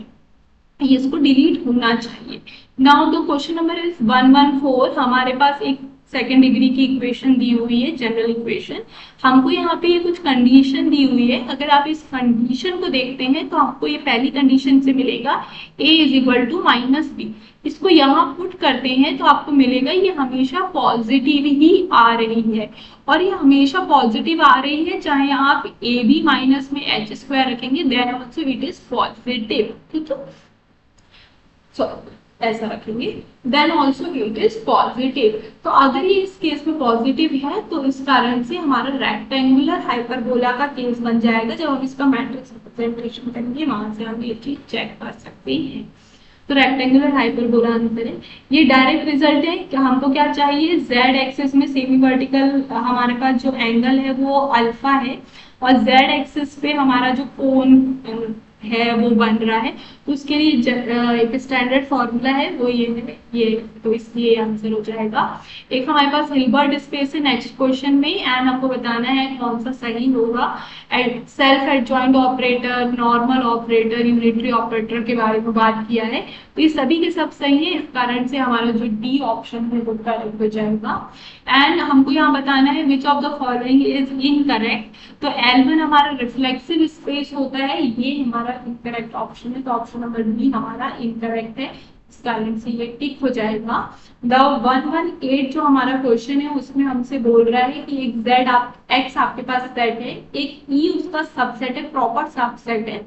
इसको डिलीट होना चाहिए। नाउ तो क्वेश्चन नंबर इज 114। हमारे पास एक सेकेंड डिग्री की इक्वेशन दी हुई है, जनरल इक्वेशन। हमको यहाँ पे ये कुछ कंडीशन दी हुई है, अगर आप इस कंडीशन को देखते हैं तो आपको ये पहली कंडीशन से मिलेगा a is equal to -b। इसको यहाँ पुट करते हैं तो आपको मिलेगा ये हमेशा पॉजिटिव ही आ रही है, और ये हमेशा पॉजिटिव आ रही है चाहे आप a b माइनस में h² रखेंगे then also it is positive. ठीक है, सो ऐसा रखेंगे then also it is positive. तो अगर ये इस केस में पॉजिटिव है तो इस कारण से हमारा रेक्टेंगुलर हाइपरबोला का केस बन जाएगा। जब हम इसका मैट्रिक्स रिप्रेजेंटेशन करेंगे वहां से हम ये चीज चेक कर सकते हैं। तो रेक्टेंगुलर हाइपरबोला आंसर है, ये डायरेक्ट रिजल्ट है कि हमको क्या चाहिए, z एक्सिस में सेमी वर्टिकल हमारे पास जो एंगल है वो अल्फा है, और z एक्सिस पे हमारा जो कोन है वो बन रहा है, तो उसके लिए एक स्टैंडर्ड फॉर्मूला है वो ये है, ये तो इसलिए आंसर हो जाएगा। एक हमारे पास हिल्बर्ट स्पेस है नेक्स्ट क्वेश्चन में, एंड आपको बताना है कौन सा सही होगा। Self adjoint operator, normal operator, unitary operator के बारे में बात किया है, तो ये सभी के सब सही है, इस कारण से हमारा जो डी ऑप्शन है वो करेक्ट हो जाएगा। एंड हमको यहाँ बताना है which of the following is incorrect. तो L1 हमारा रिफ्लेक्सिव स्पेस होता है, ये हमारा इनकरेक्ट ऑप्शन है, तो ऑप्शन नंबर बी हमारा इनकरेक्ट है, इस कारण से ये टिक हो जाएगा। द 118 जो हमारा क्वेश्चन है उसमें हमसे बोल रहा है कि एक z x आपके पास सेट है, एक e उसका सबसेट है, प्रॉपर सबसेट है,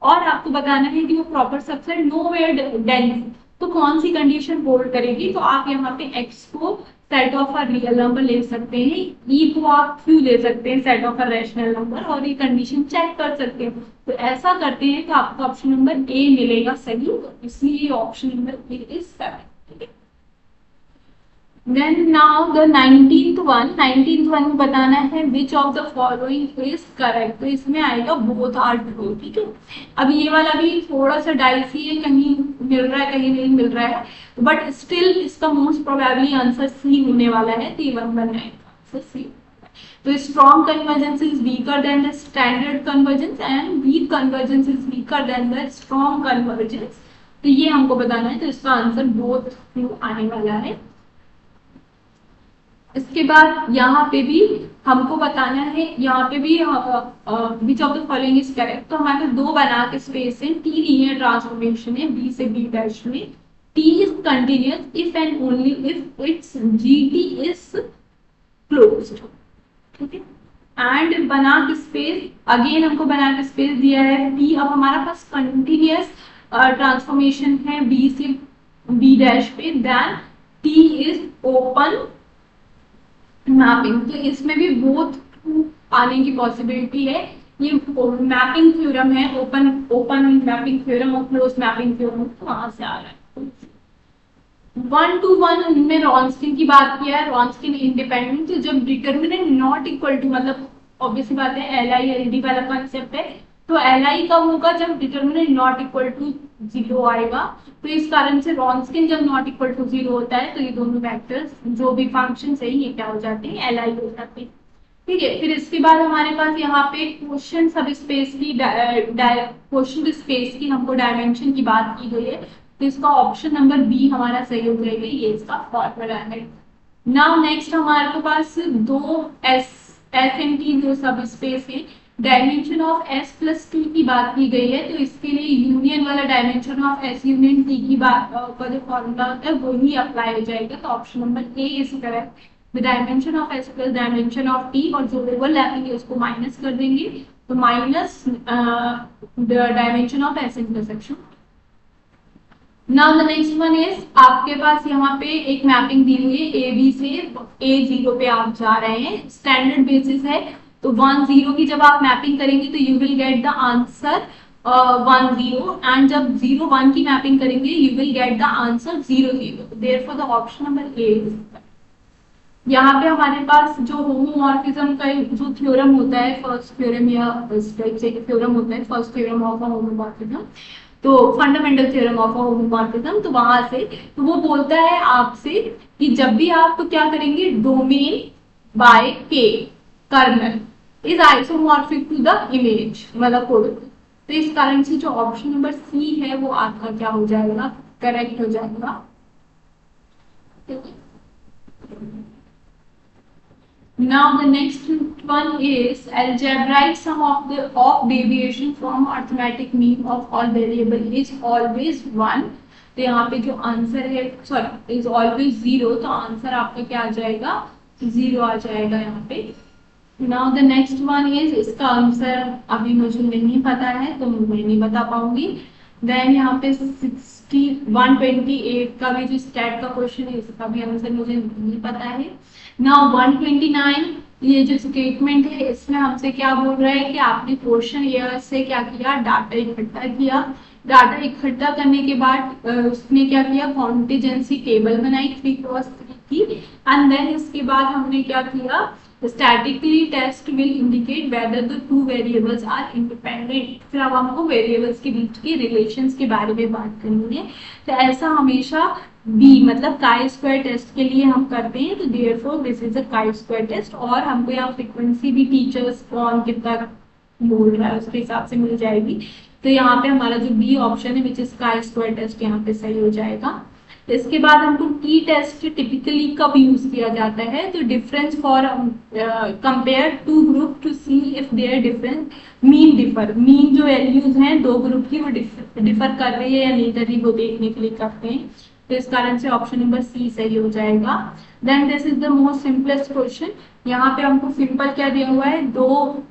और आपको बताना है कि वो प्रॉपर सबसेट नोवेयर डेंस, तो कौन सी कंडीशन होल्ड करेगी। तो आप यहाँ पे x को set of a real number ले सकते हैं, e को आप q ले सकते हैं set of a rational number, और ये कंडीशन चेक कर सकते हैं। तो ऐसा करते हैं तो आपको ऑप्शन नंबर ए मिलेगा सही, तो इसलिए ऑप्शन नंबर ए इज 7। ठीक है, then now the 19th one में बताना है which of the following is correct, तो इसमें आएगा बोथ आर ट्रू। ठीक है, अब ये वाला भी थोड़ा सा डाइसी है, कहीं मिल रहा है कहीं नहीं मिल रहा है, बट स्टिल इसका मोस्ट प्रोबेबली आंसर सी होने वाला है, तो 119 आंसर सी। तो strong convergence is weaker than the standard convergence and weak convergence is weaker than the strong convergence. तो ये हमको बताना है, तो इसका आंसर बोथ आने वाला है। इसके बाद यहाँ पे भी हमको बताना है, यहाँ पे भी विच of the following is correct. तो हमारे पास दो बना के स्पेस है, टी लीनियर ट्रांसफॉर्मेशन है बी से बी डैश में, T is continuous if and only if it's GT is closed, ठीक है। एंड बना के स्पेस, अगेन हमको बना के स्पेस दिया है पी। अब हमारा पास कंटिन्यूअस ट्रांसफॉर्मेशन है बी से बी डैश पे, then T is open mapping. तो इसमें भी बोथ आने की पॉसिबिलिटी है। ये मैपिंग थ्योरम है, ओपन मैपिंग थ्योरम और क्लोज मैपिंग थ्योरम, तो वहां से आ रहा है। 1 to 1 उनमें रॉन्स्किन की बात किया है, रॉन्स्किन इंडिपेंडेंट। तो जब डिटर्मिनेंट नॉट इक्वल टू, मतलब ऑब्वियसली बात है एल आई एल डी वाला कॉन्सेप्ट है, तो एल आई कब होगा जब डिटर्मिनेंट नॉट इक्वल टू 0 आएगा। तो इस कारण से रॉन्स्किन जब नॉट इक्वल टू 0 होता है तो ये दोनों वेक्टर्स जो भी फंक्शन है ये क्या हो जाते हैं, एल आई हो जाते हैं, ठीक है। फिर इसके बाद हमारे पास यहाँ पे क्वेश्चन सब स्पेस की क्वेश्चन स्पेस की हमको डायमेंशन की बात की गई है, तो इसका ऑप्शन नंबर बी हमारा सही हो जाएगा, ये इसका फॉर्मूला है। नाउ नेक्स्ट हमारे पास दो एस एन टी जो सब स्पेस है, dimension of S plus T की बात की गई है, तो इसके लिए यूनियन वाला dimension of S union T की बात का जो फॉर्मूला होता है वो ही अप्लाई हो जाएगा। तो option number A is correct, the dimension of S plus dimension of T, और जो ओवरलैपिंग है उसको माइनस कर देंगे, तो minus the dimension of S intersection. Now the next one is, आपके पास यहाँ पे एक मैपिंग दी हुई है ए बी से ए जीरो पे आप जा रहे हैं, स्टैंडर्ड बेसिस है। तो 1 0 की जब आप मैपिंग करेंगे तो you will get the answer 1 0, and जब 0 1 की मैपिंग करेंगे you will get the answer 0 0। Therefore the option number A is. यहाँ पे हमारे पास जो होमोमॉर्फिज्म का जो थ्योरम होता है, फर्स्ट थ्योरम या थ्योरम होता है, फर्स्ट थ्योरम ऑफ होमोमॉर्फिज्म, तो फंडामेंटल थ्योरम ऑफ होमोमॉर्फिज्म, तो वहां से तो वो बोलता है आपसे कि जब भी आप क्या करेंगे, domain by K kernel is isomorphic to the image, मतलब तो इस कारण से जो ऑप्शन नंबर सी है वो आपका क्या हो जाएगा, करेक्ट हो जाएगा। Now the next one is algebraic sum of deviation from arithmetic mean of all variable is always 1। तो यहाँ पे जो आंसर है, सॉरी, इज ऑलवेज 0, तो आंसर आपका क्या आ जाएगा, 0 आ जाएगा यहाँ पे। Now the next one is, इसका आंसर अभी मुझे नहीं पता है तो मैं नहीं बता पाऊंगी। देन यहाँ पे 128 का भी जो स्टैट का क्वेश्चन है इसका भी आंसर मुझे नहीं पता है। नाउ 129, ये जो स्टेटमेंट है इसमें हमसे क्या बोल रहा है कि आपने क्वेश्चन ईयर से क्या किया, डाटा इकट्ठा किया। डाटा इकट्ठा करने के बाद उसने क्या किया, कॉन्टिजेंसी टेबल बनाई 3x3 की, एंड देन इसके बाद हमने क्या किया, statically test will indicate whether the two variables are independent. फिर अब हमको वेरिएबल्स के बीच के रिलेशंस के बारे में बात करेंगे। तो ऐसा हमेशा बी मतलब काई स्क्वायर टेस्ट के लिए हम करते हैं, तो देयरफॉर दिस इज अ काई स्क्वायर टेस्ट। और हमको यहाँ फ्रीक्वेंसी भी टीचर्स कौन कितना बोल रहा है उसके हिसाब से मिल जाएगी। तो यहाँ पे हमारा जो बी ऑप्शन है which is chi square test यहाँ पे सही हो जाएगा। इसके बाद हमको टी टेस्ट टिपिकली कब यूज किया जाता है, तो difference for compare two group to see if there difference mean differ, mean जो वैल्यूज हैं दो ग्रुप की वो डिफर कर रही है या नहीं कर रही वो देखने के लिए करते हैं। तो इस कारण से ऑप्शन नंबर सी सही हो जाएगा। Then this is the most simplest question. यहाँ पे हमको सिंपल क्या दिया हुआ है, दो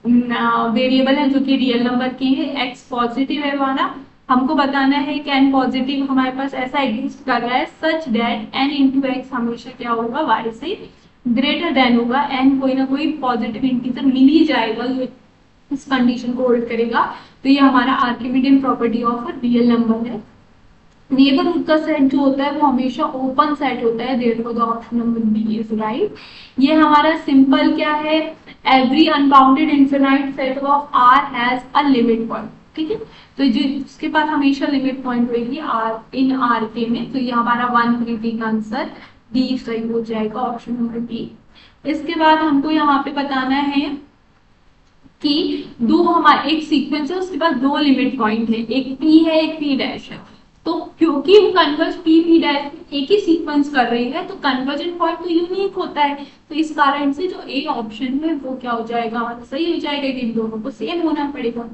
वेरिएबल है जो कि रियल नंबर के हैं, एक्स पॉजिटिव है हमारा, हमको बताना है कि एन पॉजिटिव हमारे पास ऐसा एग्जिस्ट कर रहा है such that N into X हमेशा क्या होगा, वाई से ग्रेटर देन होगा। एन कोई ना कोई पॉजिटिव इंटीजर मिल ही जाएगा, इस कंडीशन को होल्ड करेगा। तो ये हमारा Archimedean property of a real number है। नेबरहुड का सेट जो होता है वो हमेशा ओपन सेट होता है, therefore the option number B is right. ये हमारा सिंपल क्या है, every unbounded infinite set of R has a limit point, ठीक है। तो जो उसके पास हमेशा लिमिट पॉइंट होगी आर इन आर के में, तो ये हमारा 1 3 का आंसर डी सही हो जाएगा, ऑप्शन नंबर डी। इसके बाद हमको यहाँ पे बताना है कि दो हमारे एक सीक्वेंस है, उसके बाद दो लिमिट पॉइंट है, एक पी है एक पी डैश है। तो क्योंकि वो कन्वर्ज पी पी डैश एक ही सीक्वेंस कर रही है तो कन्वर्जन पॉइंट तो यूनिक होता है, तो इस कारण से जो ए ऑप्शन है वो क्या हो जाएगा, सही हो जाएगा कि इन दोनों को सेम होना पड़ेगा।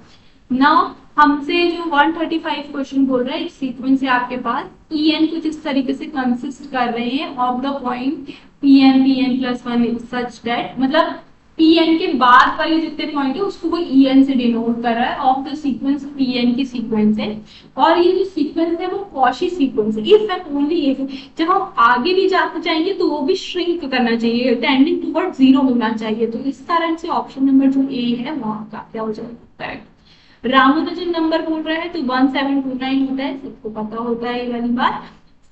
नाउ हमसे जो 135 क्वेश्चन बोल रहा है, एक सीक्वेंस है आपके पास, ई एन कुछ इस तरीके से कंसिस्ट कर रहे हैं of the point P N plus one such that, मतलब पी एन के बाद वाले जितने पॉइंट है उसको वो ई एन से डिनोट कर रहा है of the sequence P N की सीक्वेंस है। और ये जो सीक्वेंस है वो कॉशी सीक्वेंस है, इफ एंड ओनली इफ जब हम आगे भी जाना चाहेंगे तो वो भी श्रिंक करना चाहिए, टेंडिंग टुवर्ड जीरो मिलना चाहिए। तो इस कारण से ऑप्शन नंबर जो ए है वो आपका क्या हो जाएगा, करेक्ट। रामानुजन नंबर बोल रहा है तो 1729 होता है, सबको पता होता है ये वाली बात।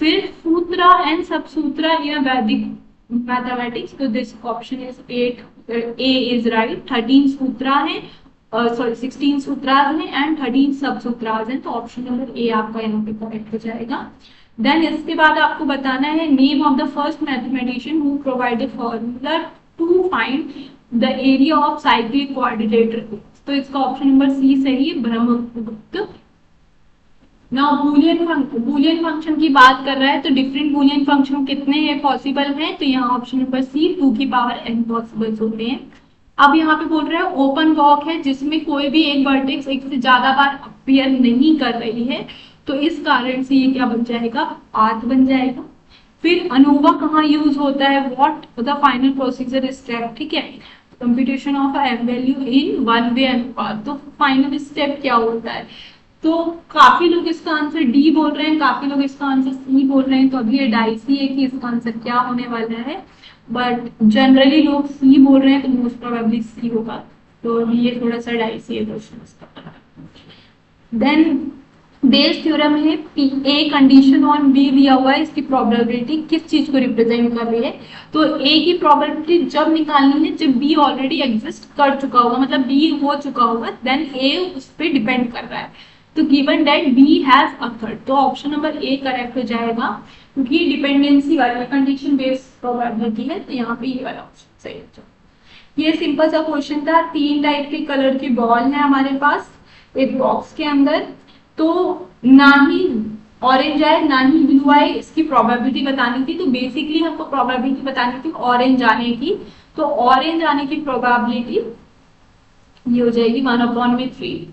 फिर सूत्रा एंड सब सूत्रा इन वैदिक मैथमेटिक्स, तो this option is 8, A is right. 13 सूत्रा है, सॉरी 16 सूत्रास हैं एंड 13 सब सूत्रास हैं, तो ऑप्शन नंबर ए आपका यहाँ पे करेक्ट हो जाएगा। देन इसके बाद आपको बताना है name of the first mathematician who provide the formula to find the area of cyclic quadrilateral, तो इसका ऑप्शन नंबर सी सही है, ब्रह्मगुप्त। नाउ बूलियन फंक्शन की बात कर रहा है तो डिफरेंट बूलियन फंक्शन कितने हैं पॉसिबल हैं, तो यहाँ ऑप्शन नंबर सी 2 की पावर n पॉसिबल्स होते हैं। अब यहाँ पे बोल रहा है ओपन वॉक है जिसमें कोई भी एक वर्टेक्स एक से ज्यादा बार अपीयर नहीं कर रही है, तो इस कारण से ये क्या बन जाएगा, पाथ बन जाएगा। फिर अनोवा कहाँ यूज होता है, what the final procedure step, ठीक है, computation of M value in one way अनुपात, तो फाइनल स्टेप क्या होता है। तो काफी लोग इसका आंसर डी बोल रहे हैं, काफी लोग इसका आंसर सी बोल रहे हैं, तो अभी ये डाइसी है कि इसका आंसर क्या होने वाला है, बट जनरली लोग सी बोल रहे हैं तो मोस्ट प्रोबेबली सी होगा, तो अभी ये थोड़ा सा डाइसी है क्वेश्चन। देन बेस थ्योरम है, ए कंडीशन ऑन बी दिया हुआ है, इसकी प्रोबेबिलिटी किस चीज को रिप्रेजेंट कर रही है, तो ए की प्रोबेबिलिटी जब निकालनी है जब बी ऑलरेडी एग्जिस्ट कर चुका होगा, मतलब बी हो चुका होगा, देन ए उस पर डिपेंड कर रहा है, तो given that B has occurred, तो ऑप्शन नंबर ए करेक्ट हो जाएगा क्योंकि डिपेंडेंसी वाली कंडीशन बेस्ड प्रोबेबिलिटी है, तो यहाँ पे ये वाला ऑप्शन सही है। ये सिंपल सा क्वेश्चन था, 3 टाइप के कलर की बॉल है हमारे पास एक बॉक्स के अंदर, तो ना ही ऑरेंज आए ना ही ब्लू आए, इसकी प्रोबेबिलिटी बतानी थी, तो बेसिकली हमको प्रोबेबिलिटी बतानी थी ऑरेंज आने की, तो ऑरेंज आने की प्रोबेबिलिटी ये हो जाएगी 1/3,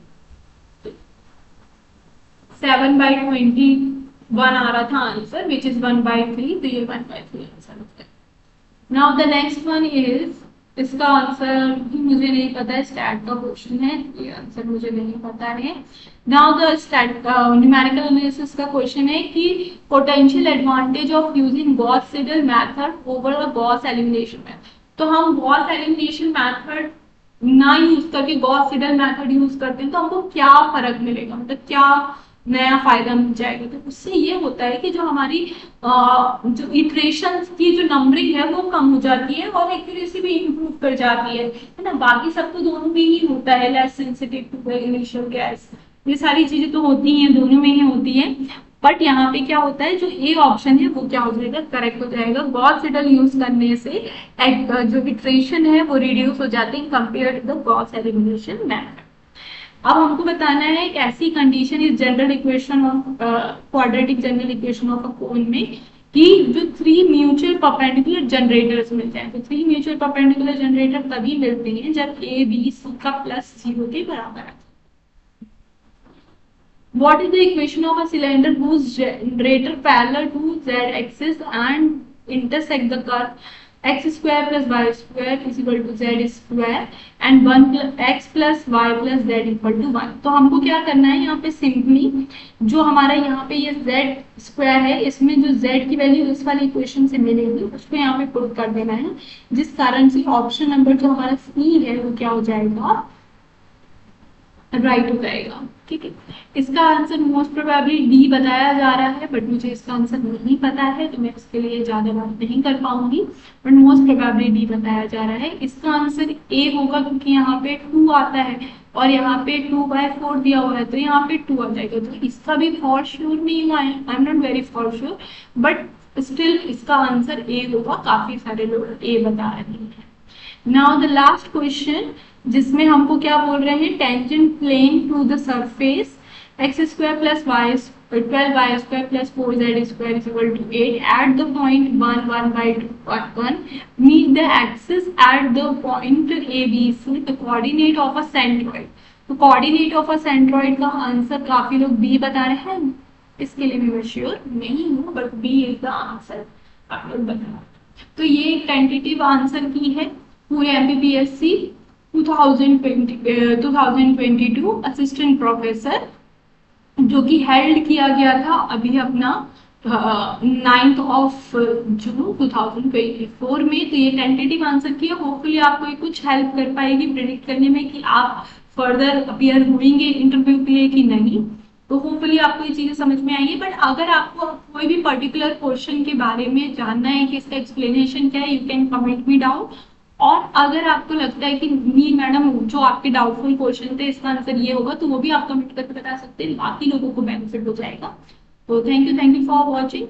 7/21 आ रहा था आंसर विच इज 1/3, तो ये 1/3 आंसर होता है। Now the next one is, इसका आंसर भी मुझे नहीं पता है, स्टैट का क्वेश्चन है, ये आंसर मुझे नहीं पता है। Now the stat numerical analysis का क्वेश्चन है कि potential advantage of using Gauss Seidel method over the Gauss elimination method, तो हम गॉस एलिमिनेशन मेथड ना यूज करके गॉस सीडल मेथड यूज करते हैं तो हमको क्या फर्क मिलेगा, मतलब क्या नया फायदा मिल जाएगा, तो उससे ये होता है कि जो हमारी जो इटरेशंस की जो नंबरिंग है वो कम हो जाती है और एक्यूरेसी भी इंप्रूव कर जाती है ना। बाकी सब तो दोनों में ही होता है, less sensitive to the initial guess, ये सारी चीजें तो होती हैं, दोनों में ही होती है, बट यहाँ पे क्या होता है जो ए ऑप्शन है वो क्या हो जाएगा, करेक्ट हो जाएगा। गॉस सीडल यूज करने से जो इटरेशन है वो रिड्यूस हो जाती है compare to the Gauss elimination method. अब हमको बताना है एक ऐसी कंडीशन इस general equation of quadratic general equation of a cone में कि जो 3 म्यूचुअल परपेंडिकुलर जनरेटर्स मिल जाए, तो 3 म्यूचुअल परपेंडिकुलर जनरेटर तभी मिलते हैं जब ए बी सी का प्लस 0 के बराबर है। What is the equation of a cylinder whose generator parallel to z axis and intersect the curve x square plus y square is equal to z square and 1 plus x plus y plus z equal to 1। तो हमको क्या करना है यहाँ पे simply जो हमारा यहाँ पे ये z स्क्वायर है इसमें जो z की वैल्यू इस वाली इक्वेशन से मिलेगी उसको यहाँ पे पुट कर देना है, जिस कारण से ऑप्शन नंबर जो हमारा सी है वो क्या हो जाएगा, राइट हो जाएगा। ठीक है, इसका आंसर मोस्ट प्रोबेबली डी बताया जा रहा है, बट मुझे इसका आंसर नहीं पता है तो मैं इसके लिए ज्यादा बात नहीं कर पाऊंगी, बट मोस्ट प्रोबेबली डी बताया जा रहा है। इसका आंसर ए होगा क्योंकि यहाँ पे 2 आता है और यहाँ पे 2/4 दिया हुआ है तो यहाँ पे 2 आ जाएगा, तो इसका भी फॉर श्योर नहीं हुआ है, I am not very for sure, but still इसका आंसर ए होगा, काफी सारे लोग ए बता रहे हैं। नाउ द लास्ट क्वेश्चन, जिसमें हमको क्या बोल रहे हैं, tangent plane to the surface X square plus Y 12y square plus 4z square is equal to 8 at the point 1 meet the axis at the point ABC, the coordinate of a centroid। तो coordinate of a centroid का answer काफी लोग B बता रहे हैं, इसके लिए भी मैं श्योर नहीं हूँ, but B is the answer आप लोग बता। तो ये एक टेंटेटिव आंसर की है पूरे एमपीपीएससी 2022 असिस्टेंट प्रोफेसर, जो कि हेल्ड किया गया था अभी अपना 9th of June 2024 में। तो ये टेंटेटिव आंसर की है, होपफुली आपको ये कुछ हेल्प कर पाएगी प्रेडिक्ट करने में कि आप फर्दर अपियर होंगे इंटरव्यू के लिए कि नहीं। तो होपफुली आपको ये चीजें समझ में आएंगी। बट अगर आपको कोई भी पर्टिकुलर क्वेश्चन के बारे में जानना है कि इसका एक्सप्लेनेशन क्या है, you can comment me down. और अगर आपको लगता है कि नहीं मैडम जो आपके डाउटफुल क्वेश्चन थे इसका आंसर ये होगा, तो वो भी आप कमेंट करके बता सकते हैं, बाकी लोगों को बेनिफिट हो जाएगा। तो थैंक यू फॉर वॉचिंग।